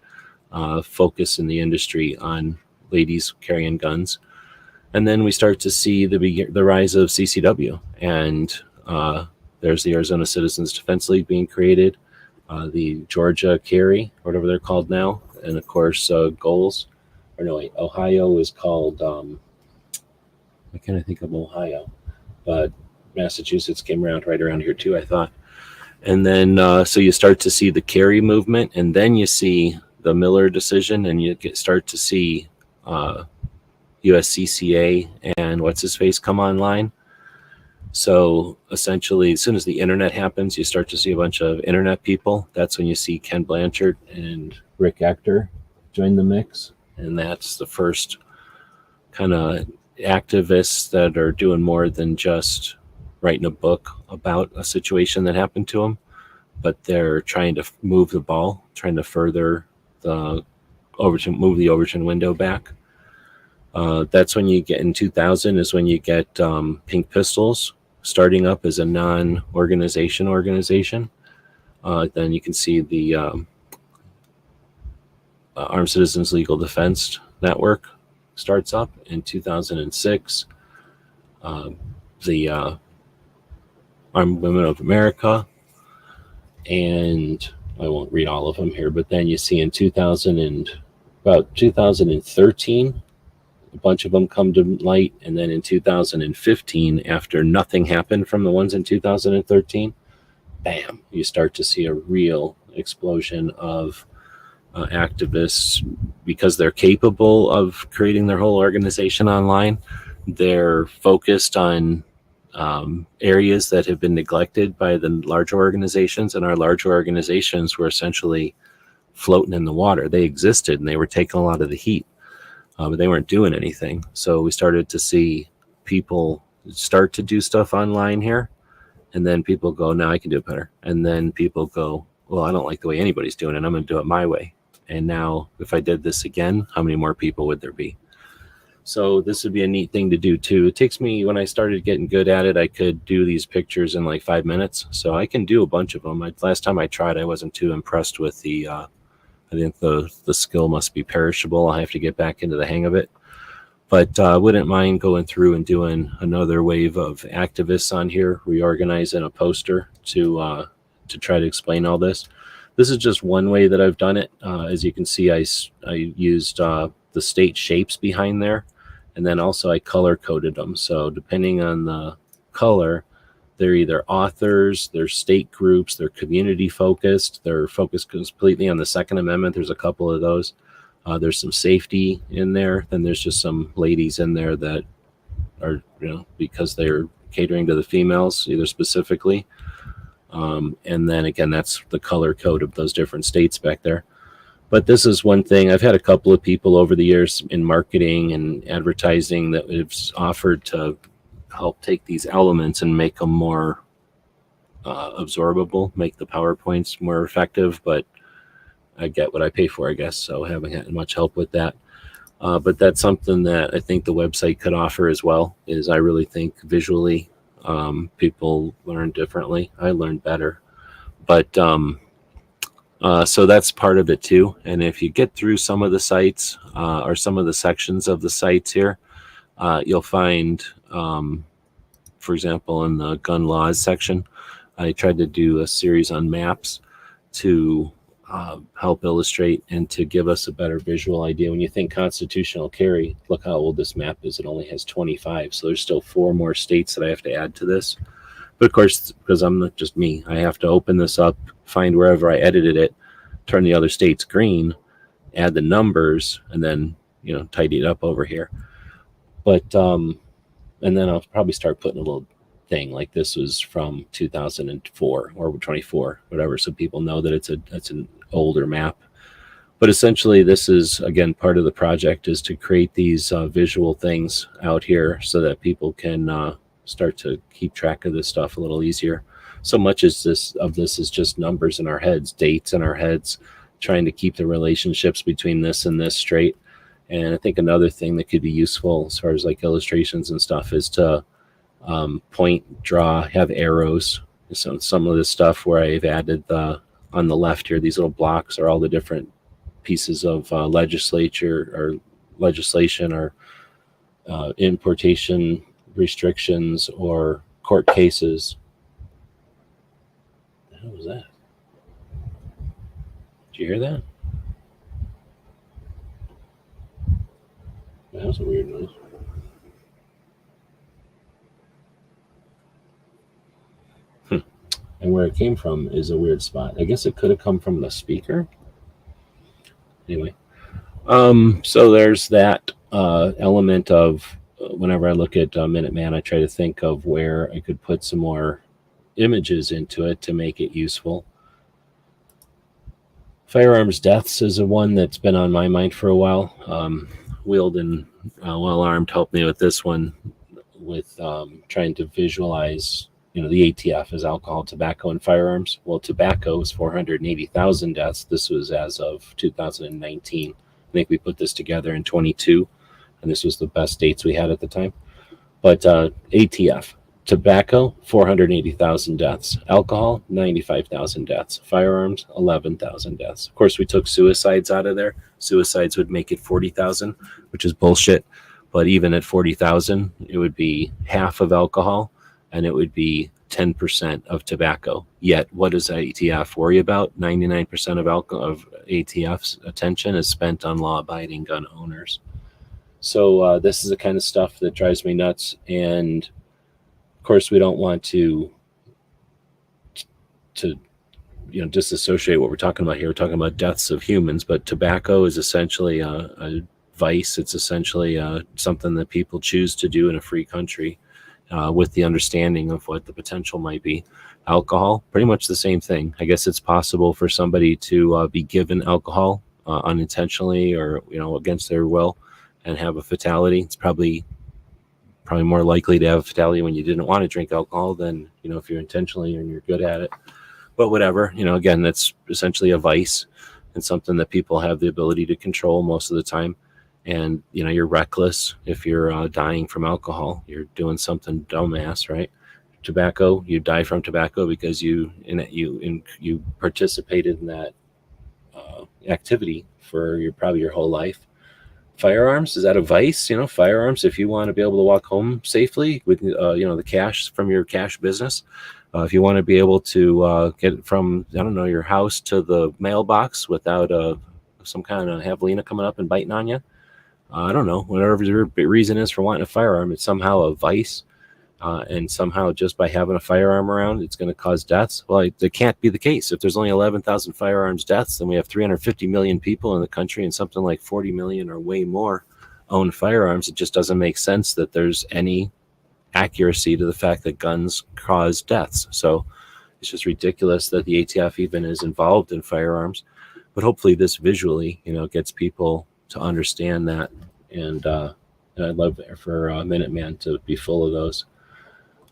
focus in the industry on ladies carrying guns. And then we start to see the rise of CCW. And there's the Arizona Citizens Defense League being created, the Georgia Carry, or whatever they're called now, and of course, Goals. Or no, wait, Ohio is called... I can't think of Ohio, but Massachusetts came right around here too, I thought. And then, so you start to see the carry movement, and then you see the Miller decision, and you start to see USCCA and what's-his-face come online. So essentially, as soon as the internet happens, you start to see a bunch of internet people. That's when you see Ken Blanchard and Rick Ector join the mix, and that's the first kind of activists that are doing more than just writing a book about a situation that happened to them, but they're trying to move the ball, trying to further move the Overton window back. That's when you get in 2000 is when you get Pink Pistols starting up as a non-organization organization. Then you can see the Armed Citizens Legal Defense Network starts up in 2006. The Armed Women of America, and I won't read all of them here, but then you see in about 2013, a bunch of them come to light, and then in 2015, after nothing happened from the ones in 2013, bam, you start to see a real explosion of activists, because they're capable of creating their whole organization online. They're focused on areas that have been neglected by the larger organizations, and our larger organizations were essentially floating in the water. They existed and they were taking a lot of the heat, but they weren't doing anything. So we started to see people start to do stuff online here. And then people go, no, I can do it better. And then people go, well, I don't like the way anybody's doing it. I'm going to do it my way. And now if I did this again, how many more people would there be? So this would be a neat thing to do too. It takes me, when I started getting good at it, I could do these pictures in like 5 minutes. So I can do a bunch of them. Last time I tried, I wasn't too impressed with the, I think the skill must be perishable. I'll have to get back into the hang of it. But I wouldn't mind going through and doing another wave of activists on here, reorganizing a poster to try to explain all this. This is just one way that I've done it. As you can see, I used the state shapes behind there, and then also I color coded them. So depending on the color, they're either authors, they're state groups, they're community focused, they're focused completely on the Second Amendment. There's a couple of those. There's some safety in there. Then there's just some ladies in there that are, because they're catering to the females, either specifically. And then again, that's the color code of those different states back there. But this is one thing. I've had a couple of people over the years in marketing and advertising that have offered to help take these elements and make them more absorbable, make the PowerPoints more effective. But I get what I pay for, I guess, so I haven't had much help with that. But that's something that I think the website could offer as well, is I really think visually people learn differently. I learn better. But so that's part of it too. And if you get through some of the sites or some of the sections of the sites here, you'll find, for example, in the gun laws section, I tried to do a series on maps to help illustrate and to give us a better visual idea. When you think constitutional carry, look how old this map is. It only has 25. So there's still 4 more states that I have to add to this. But of course, because I'm not just me, I have to open this up, find wherever I edited it, turn the other states green, add the numbers, and then, tidy it up over here. But, and then I'll probably start putting a little thing like this was from 2004 or 24, whatever, so people know that it's an older map. But essentially, this is, again, part of the project is to create these visual things out here so that people can start to keep track of this stuff a little easier. So much as this is just numbers in our heads, dates in our heads, trying to keep the relationships between this and this straight. And I think another thing that could be useful as far as like illustrations and stuff is to point, draw, have arrows. So some of this stuff where I've added on the left here, these little blocks are all the different pieces of legislation or importation restrictions or court cases. What the hell was that? Did you hear that? That was a weird noise. And where it came from is a weird spot. I guess it could have come from the speaker. Anyway, so there's that element of whenever I look at Minuteman, I try to think of where I could put some more images into it to make it useful. Firearms deaths is a one that's been on my mind for a while. Wheeled and Well-Armed helped me with this one with trying to visualize, the ATF is alcohol, tobacco, and firearms. Well, tobacco is 480,000 deaths. This was as of 2019. I think we put this together in 22, and this was the best dates we had at the time. But ATF, tobacco, 480,000 deaths. Alcohol, 95,000 deaths. Firearms, 11,000 deaths. Of course, we took suicides out of there. Suicides would make it 40,000, which is bullshit. But even at 40,000, it would be half of alcohol, and it would be 10% of tobacco. Yet, what does ATF worry about? 99% of ATF's attention is spent on law-abiding gun owners. So this is the kind of stuff that drives me nuts. And of course, we don't want to disassociate what we're talking about here. We're talking about deaths of humans, but tobacco is essentially a vice. It's essentially something that people choose to do in a free country with the understanding of what the potential might be. alcohol, pretty much the same thing. I guess it's possible for somebody to be given alcohol unintentionally or against their will and have a fatality. It's probably more likely to have a fatality when you didn't want to drink alcohol than if you're intentionally and you're good at it. But whatever, again, that's essentially a vice and something that people have the ability to control most of the time. And you're reckless if you're dying from alcohol. You're doing something dumbass, right? Tobacco, you die from tobacco because you participated in that activity for probably your whole life. Firearms, is that a vice? Firearms, if you want to be able to walk home safely with the cash from your cash business, if you want to be able to get from your house to the mailbox without some kind of javelina coming up and biting on you, I don't know, whatever your reason is for wanting a firearm, it's somehow a vice. And somehow just by having a firearm around, it's going to cause deaths. Well, it can't be the case. If there's only 11,000 firearms deaths, then we have 350 million people in the country and something like 40 million or way more own firearms. It just doesn't make sense that there's any accuracy to the fact that guns cause deaths. So it's just ridiculous that the ATF even is involved in firearms. But hopefully this visually, gets people to understand that. And I'd love for Minuteman to be full of those.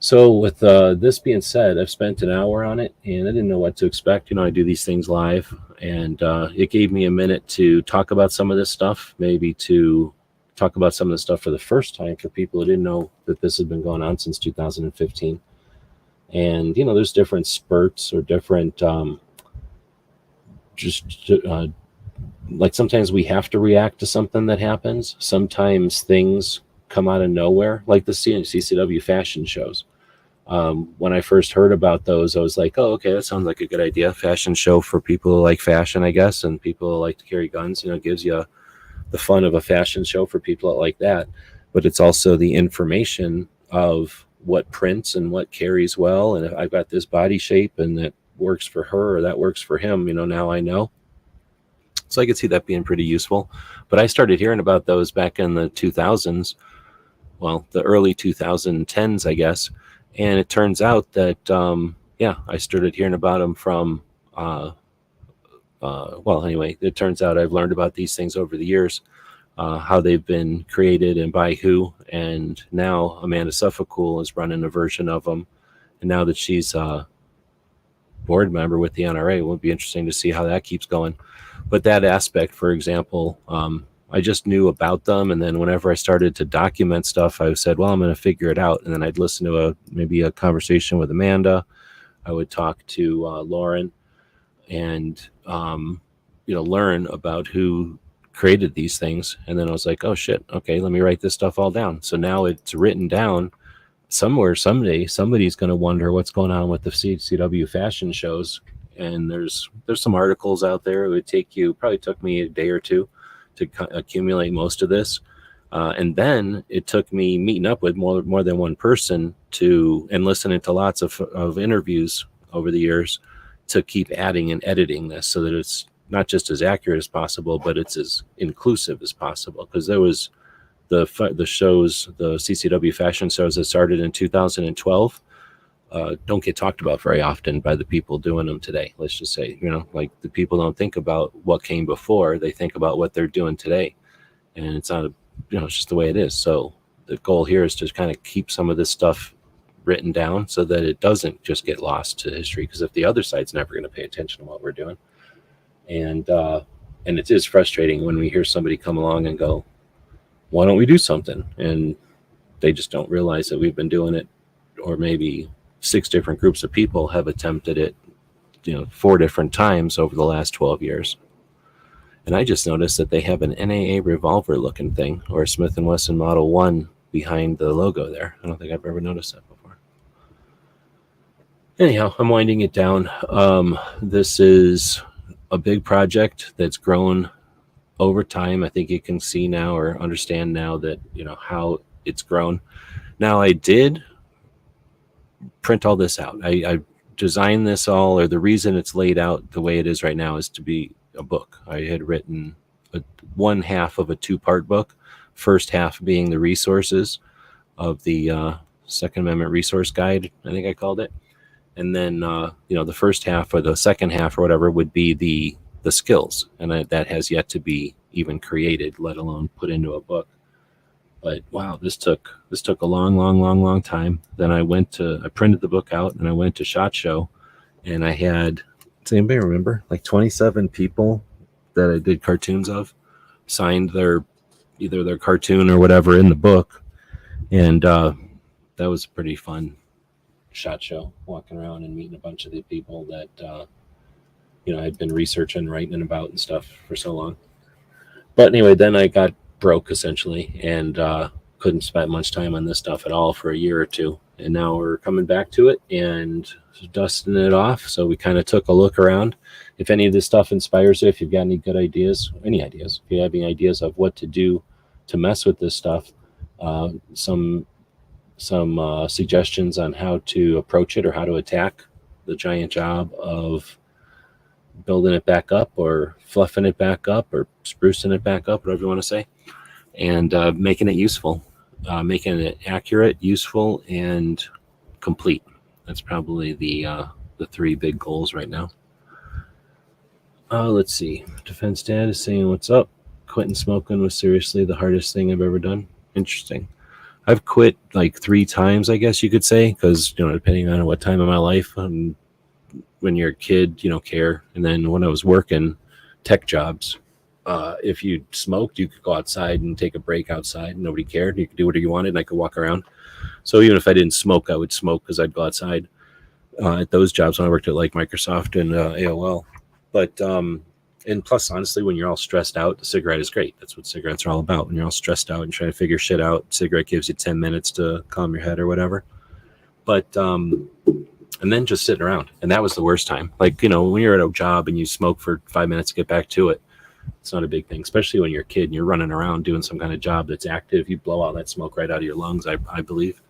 So with this being said, I've spent an hour on it, and I didn't know what to expect. I do these things live, and it gave me a minute to talk about some of this stuff, maybe to talk about some of the stuff for the first time for people who didn't know that this had been going on since 2015. And, there's different spurts or different like sometimes we have to react to something that happens. Sometimes things come out of nowhere, like the CCW fashion shows. When I first heard about those, I was like, oh, okay, that sounds like a good idea. Fashion show for people who like fashion, I guess, and people who like to carry guns. It gives you the fun of a fashion show for people that like that. But it's also the information of what prints and what carries well. And if I've got this body shape and that works for her or that works for him, now I know. So I could see that being pretty useful. But I started hearing about those back in the 2000s. Well, the early 2010s, I guess. And it turns out that, I started hearing about them from, anyway, it turns out I've learned about these things over the years, how they've been created and by who. And now Amanda Suffolk is running a version of them. And now that she's a board member with the NRA, it will be interesting to see how that keeps going. But that aspect, for example, I just knew about them, and then whenever I started to document stuff, I said, well, I'm going to figure it out. And then I'd listen to maybe a conversation with Amanda. I would talk to Lauren and learn about who created these things. And then I was like, oh shit, okay, let me write this stuff all down. So now it's written down. Somewhere someday somebody's going to wonder what's going on with the CCW fashion shows. And there's some articles out there. It would probably took me a day or two to accumulate most of this. And then it took me meeting up with more than one person and listening to lots of interviews over the years to keep adding and editing this so that it's not just as accurate as possible, but it's as inclusive as possible. Because there was the shows, the CCW fashion shows that started in 2012, don't get talked about very often by the people doing them today. Let's just say, like the people don't think about what came before. They think about what they're doing today. And it's not, it's just the way it is. So the goal here is to kind of keep some of this stuff written down so that it doesn't just get lost to history. Because if the other side's never going to pay attention to what we're doing. And it is frustrating when we hear somebody come along and go, why don't we do something? And they just don't realize that we've been doing it, or maybe 6 different groups of people have attempted it, 4 different times over the last 12 years. And I just noticed that they have an NAA revolver looking thing, or a Smith & Wesson Model 1 behind the logo there. I don't think I've ever noticed that before. Anyhow, I'm winding it down. This is a big project that's grown over time. I think you can see now or understand now that, how it's grown. Now, I did print all this out. I designed this all, or the reason it's laid out the way it is right now is to be a book. I had written one half of a 2-part book, first half being the resources of the Second Amendment Resource Guide, I think I called it. And then the first half or the second half or whatever would be the skills, and that has yet to be even created, let alone put into a book. But wow, this took a long time. Then I printed the book out, and I went to SHOT Show, and I had, does anybody remember, like 27 people that I did cartoons of signed either their cartoon or whatever in the book, and that was a pretty fun SHOT Show, walking around and meeting a bunch of the people that I'd been researching, writing about and stuff for so long. But anyway, then I got broke essentially, and couldn't spend much time on this stuff at all for a year or two. And now we're coming back to it and dusting it off. So we kind of took a look around. If any of this stuff inspires you, if you've got any good ideas, if you have any ideas of what to do to mess with this stuff, some suggestions on how to approach it or how to attack the giant job of building it back up or fluffing it back up or sprucing it back up, whatever you want to say, and making it useful, making it accurate, useful, and complete. That's probably the three big goals right now. Let's see. Defense Dad is saying, what's up? Quitting smoking was seriously the hardest thing I've ever done. Interesting. I've quit like 3 times, I guess you could say, because, depending on what time of my life, when you're a kid, you don't care. And then when I was working tech jobs, if you smoked, you could go outside and take a break outside. Nobody cared. You could do whatever you wanted, and I could walk around. So even if I didn't smoke, I would smoke because I'd go outside at those jobs when I worked at like Microsoft and AOL. But and plus, honestly, when you're all stressed out, the cigarette is great. That's what cigarettes are all about. When you're all stressed out and trying to figure shit out, cigarette gives you 10 minutes to calm your head or whatever. But and then just sitting around, and that was the worst time. Like, when you're at a job and you smoke for 5 minutes to get back to it, it's not a big thing, especially when you're a kid and you're running around doing some kind of job that's active. You blow all that smoke right out of your lungs, I believe.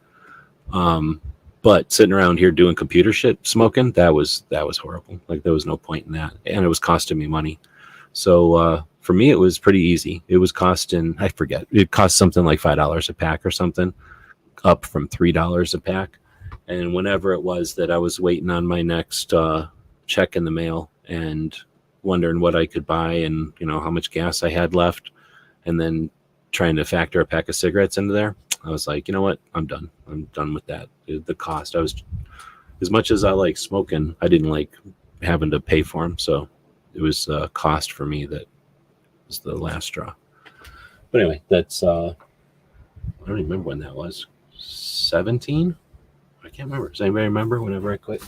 But sitting around here doing computer shit, smoking, that was horrible. Like, there was no point in that, and it was costing me money. So for me, it was pretty easy. It was costing, I forget, it cost something like $5 a pack or something, up from $3 a pack. And whenever it was that I was waiting on my next check in the mail and wondering what I could buy and how much gas I had left, and then trying to factor a pack of cigarettes into there, I was like, you know what? I'm done. I'm done with that. The cost, as much as I like smoking, I didn't like having to pay for them. So it was a cost for me that was the last straw. But anyway, that's, I don't even remember when that was. 17? I can't remember. Does anybody remember whenever I quit?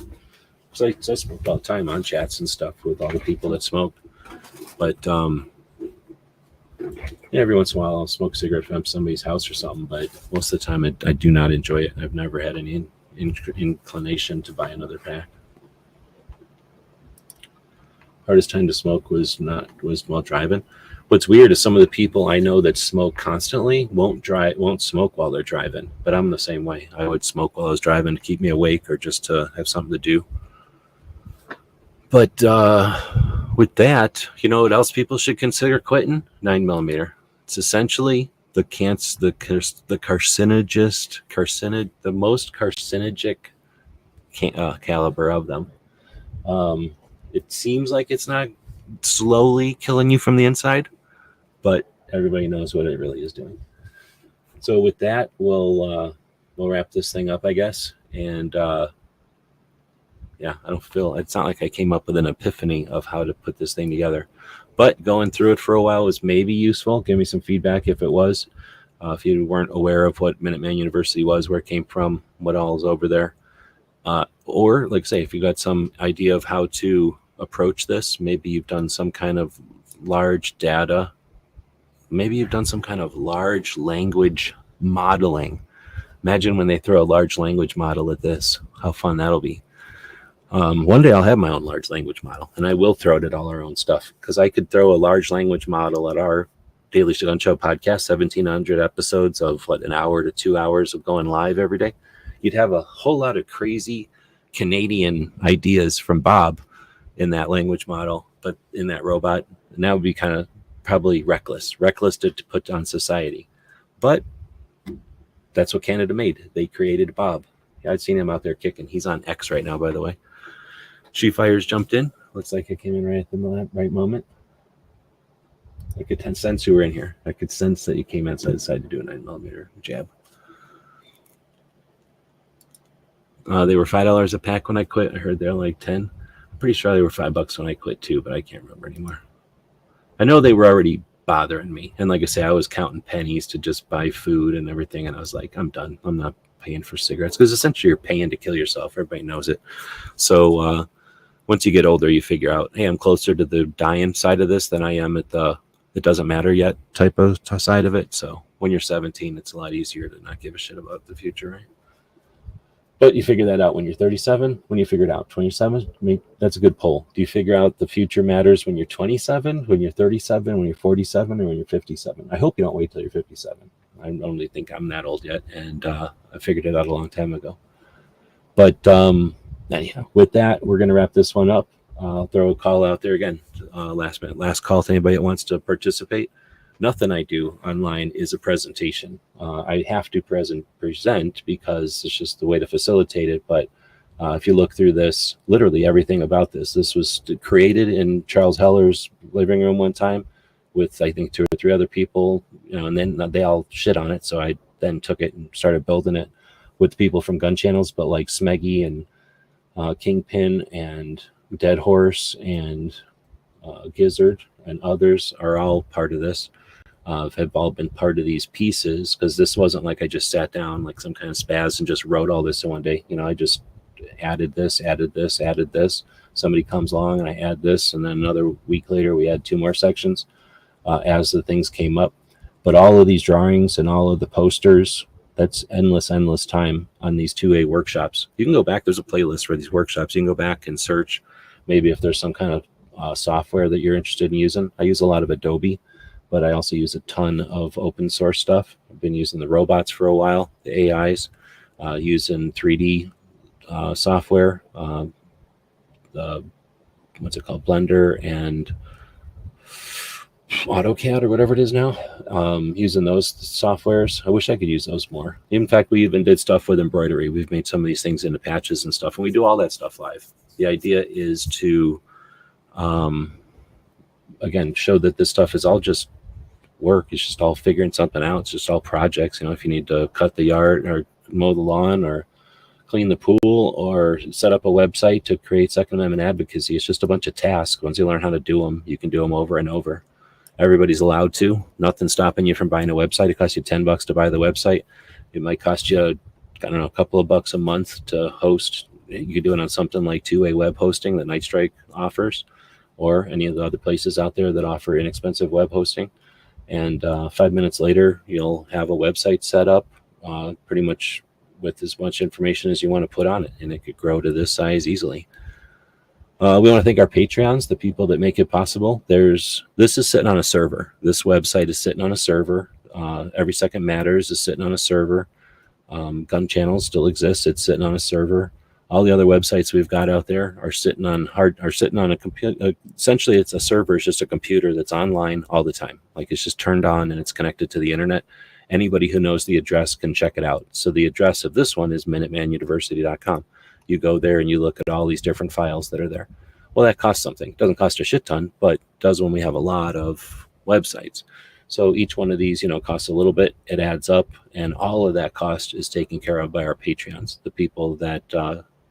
Because I smoked all the time on chats and stuff with all the people that smoked. But every once in a while I'll smoke a cigarette from somebody's house or something, but most of the time I do not enjoy it. I've never had any inclination to buy another pack. Hardest time to smoke was while driving. What's weird is some of the people I know that smoke constantly won't smoke while they're driving, but I'm the same way. I would smoke while I was driving to keep me awake or just to have something to do. But with that, what else people should consider quitting? 9mm. It's essentially the most carcinogenic caliber of them. It seems like it's not slowly killing you from the inside, but everybody knows what it really is doing. So with that, we'll wrap this thing up, I guess. And it's not like I came up with an epiphany of how to put this thing together, but going through it for a while was maybe useful. Give me some feedback if it was. If you weren't aware of what Minuteman University was, where it came from, what all is over there. Or, like I say, if you got some idea of how to approach this, maybe you've done some kind of large data, maybe you've done some kind of large language modeling. Imagine when they throw a large language model at this, how fun that'll be. One day I'll have my own large language model, and I will throw it at all our own stuff, because I could throw a large language model at our Daily Gun Show podcast, 1,700 episodes of an hour to 2 hours of going live every day. You'd have a whole lot of crazy Canadian ideas from Bob in that language model, but in that robot, and that would be kind of probably reckless to put on society. But that's what Canada made. They created Bob, I'd seen him out there kicking. He's on X right now, by the way. She Fires jumped in. Looks like it came in right at the right moment. I could sense you were in here. I could sense that you came outside the side to do a 9mm jab. They were $5 a pack when I quit. I heard they're like 10. I'm pretty sure they were $5 when I quit too, but I can't remember anymore. I know they were already bothering me. And like I say, I was counting pennies to just buy food and everything. And I was like, I'm done. I'm not paying for cigarettes, because essentially you're paying to kill yourself. Everybody knows it. So once you get older, you figure out, hey, I'm closer to the dying side of this than I am at the it doesn't matter yet type of side of it. So when you're 17, it's a lot easier to not give a shit about the future, right? But you figure that out when you're 37. When you figure it out, 27. I mean, that's a good poll. Do you figure out the future matters when you're 27, when you're 37, when you're 47, or when you're 57? I hope you don't wait till you're 57. I don't really think I'm that old yet, and I figured it out a long time ago. But anyhow, with that, we're going to wrap this one up. I'll throw a call out there again. Last call to anybody that wants to participate. Nothing I do online is a presentation. I have to present because it's just the way to facilitate it. But if you look through this, literally everything about this was created in Charles Heller's living room one time with, I think, 2 or 3 other people, and then they all shit on it. So I then took it and started building it with people from gun channels, but like Smeggy and Kingpin and Dead Horse and Gizzard and others are all part of this. Have all been part of these pieces, because this wasn't like I just sat down like some kind of spaz and just wrote all this in one day. I just added this. Somebody comes along and I add this, and then another week later we add 2 more sections as the things came up. But all of these drawings and all of the posters, that's endless time on these 2A workshops. You can go back. There's a playlist for these workshops. You can go back and search maybe if there's some kind of software that you're interested in using. I use a lot of Adobe, but I also use a ton of open source stuff. I've been using the robots for a while, the AIs, using 3D software, what's it called, Blender and AutoCAD or whatever it is now, using those softwares. I wish I could use those more. In fact, we even did stuff with embroidery. We've made some of these things into patches and stuff, and we do all that stuff live. The idea is to, again, show that this stuff is all just work. It's just all figuring something out. It's just all projects. If you need to cut the yard or mow the lawn or clean the pool or set up a website to create Second Amendment advocacy, it's just a bunch of tasks. Once you learn how to do them, you can do them over and over. Everybody's allowed to. Nothing's stopping you from buying a website. It costs you $10 to buy the website. It might cost you, I don't know, a couple of bucks a month to host. You could do it on something like 2A web hosting that Night Strike offers, or any of the other places out there that offer inexpensive web hosting. And 5 minutes later, you'll have a website set up pretty much with as much information as you want to put on it, and it could grow to this size easily. We want to thank our Patreons, the people that make it possible. This is sitting on a server. This website is sitting on a server. Every Second Matters is sitting on a server. Gun Channels still exists. It's sitting on a server. All the other websites we've got out there are sitting on a computer. Essentially, it's a server. It's just a computer that's online all the time. Like, it's just turned on and it's connected to the internet. Anybody who knows the address can check it out. So the address of this one is minutemanuniversity.com. You go there and you look at all these different files that are there. Well, that costs something. It doesn't cost a shit ton, but does when we have a lot of websites. So each one of these, costs a little bit. It adds up, and all of that cost is taken care of by our Patreons, the people that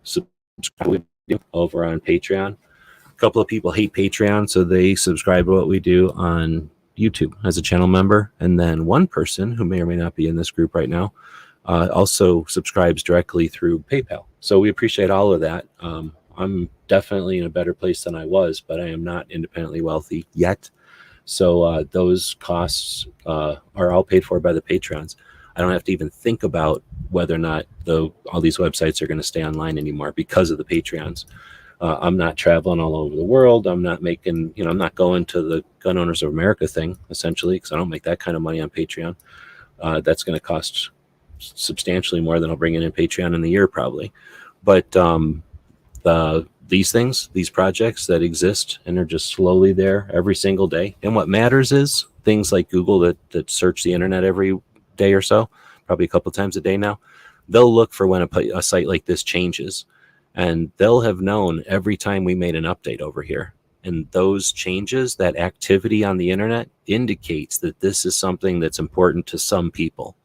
subscribe over on Patreon. A couple of people hate Patreon, so they subscribe to what we do on YouTube as a channel member. And then one person who may or may not be in this group right now also subscribes directly through PayPal. So we appreciate all of that. I'm definitely in a better place than I was, but I am not independently wealthy yet. So those costs are all paid for by the Patrons. I don't have to even think about whether or not all these websites are going to stay online anymore because of the Patreons. I'm not traveling all over the world. I'm not making, I'm not going to the Gun Owners of America thing, essentially, because I don't make that kind of money on Patreon. That's going to cost substantially more than I'll bring in Patreon in the year, probably. But these projects that exist and are just slowly there every single day. And what matters is things like Google that search the internet every day or so, probably a couple times a day now. they'll look for when a site like this changes, and they'll have known every time we made an update over here. And those changes, that activity on the internet, indicates that this is something that's important to some people.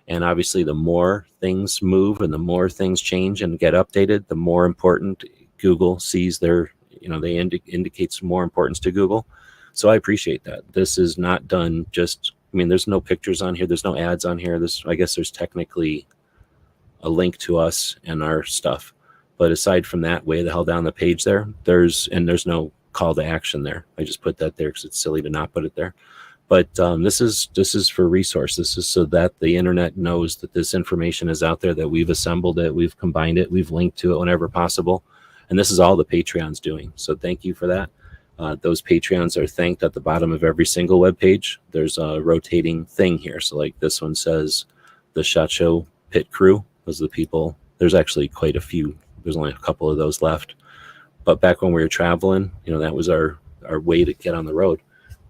And obviously, the more things move and the more things change and get updated, the more important Google sees their, they indicates more importance to Google. So I appreciate that. This is not done just, there's no pictures on here. There's no ads on here. I guess there's technically a link to us and our stuff. But aside from that, way the hell down the page there's no call to action there. I just put that there because it's silly to not put it there. But this is for resource. This is so that the internet knows that this information is out there, that we've assembled it, we've combined it, we've linked to it whenever possible. And this is all the Patreon's doing. So thank you for that. Those Patreons are thanked at the bottom of every single web page. There's a rotating thing here. So like this one says the SHOT Show Pit Crew. Those are the people. There's actually quite a few. There's only a couple of those left. But back when we were traveling, that was our way to get on the road.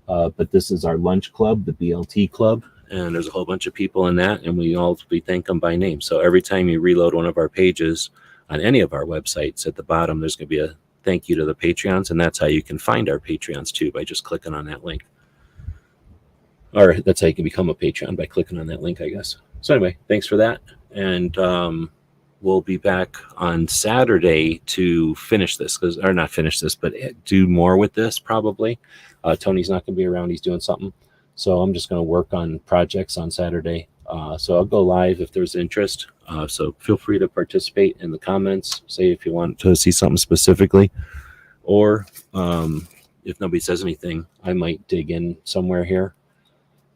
But this is our lunch club, the BLT club, and there's a whole bunch of people in that, and we thank them by name. So every time you reload one of our pages on any of our websites, at the bottom there's going to be a thank you to the Patreons, and that's how you can find our Patreons too, by just clicking on that link. Or that's how you can become a Patreon, by clicking on that link, I guess. So anyway, thanks for that, and we'll be back on Saturday to finish this, or not finish this, but do more with this probably. Tony's not going to be around. He's doing something. So I'm just going to work on projects on Saturday. So I'll go live if there's interest. So feel free to participate in the comments. Say if you want to see something specifically. Or if nobody says anything, I might dig in somewhere here.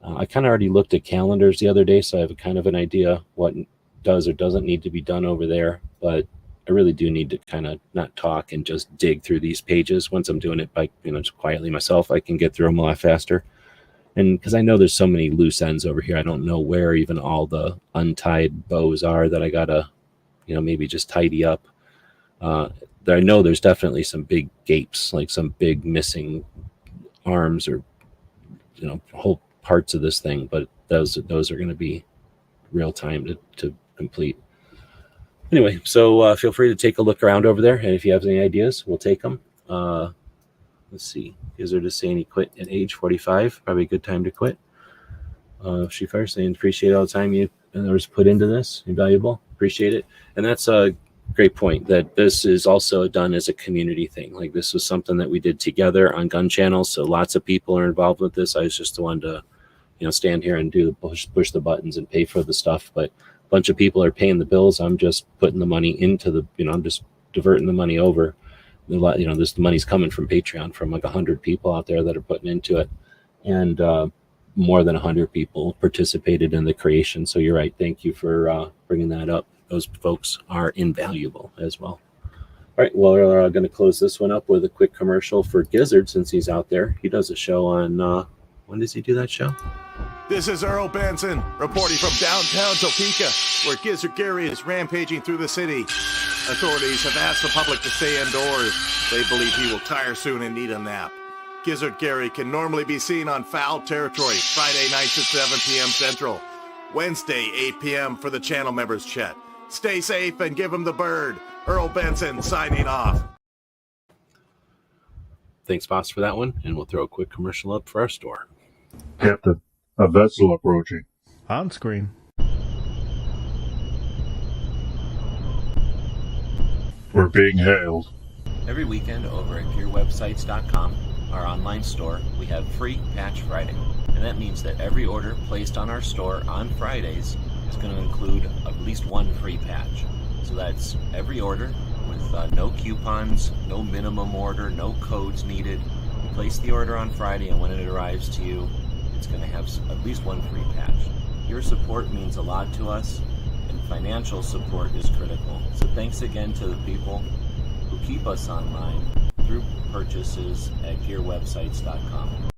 I kind of already looked at calendars the other day, so I have a kind of an idea what does or doesn't need to be done over there. But I really do need to kind of not talk and just dig through these pages. Once I'm doing it by, just quietly myself, I can get through them a lot faster. And because I know there's so many loose ends over here, I don't know where even all the untied bows are that I gotta, maybe just tidy up. I know there's definitely some big gapes, like some big missing arms or, whole parts of this thing. But those are going to be real time to complete. Anyway, so feel free to take a look around over there, and if you have any ideas, we'll take them. Let's see. Is there just saying he quit at age 45? Probably a good time to quit. She first saying appreciate all the time you and others put into this. Invaluable. Appreciate it. And that's a great point, that this is also done as a community thing. Like this was something that we did together on Gun Channel, so lots of people are involved with this. I was just the one to, stand here and do the push the buttons and pay for the stuff, but bunch of people are paying the bills. I'm just putting the money into the, I'm just diverting the money over. The money's coming from Patreon from like 100 people out there that are putting into it. And more than 100 people participated in the creation. So you're right. Thank you for bringing that up. Those folks are invaluable as well. All right. Well, we're going to close this one up with a quick commercial for Gizzard since he's out there. He does a show on, when does he do that show? This is Earl Benson reporting from downtown Topeka, where Gizzard Gary is rampaging through the city. Authorities have asked the public to stay indoors. They believe he will tire soon and need a nap. Gizzard Gary can normally be seen on Foul Territory, Friday nights at 7 p.m. Central. Wednesday, 8 p.m. for the channel members chat. Stay safe and give him the bird. Earl Benson signing off. Thanks, boss, for that one. And we'll throw a quick commercial up for our store. Captain, a vessel approaching. On screen. We're being hailed. Every weekend over at gearwebsites.com, our online store, we have free Patch Friday. And that means that every order placed on our store on Fridays is going to include at least one free patch. So that's every order with no coupons, no minimum order, no codes needed. You place the order on Friday, and when it arrives to you, it's going to have at least one free patch. Your support means a lot to us, and financial support is critical. So thanks again to the people who keep us online through purchases at gearwebsites.com.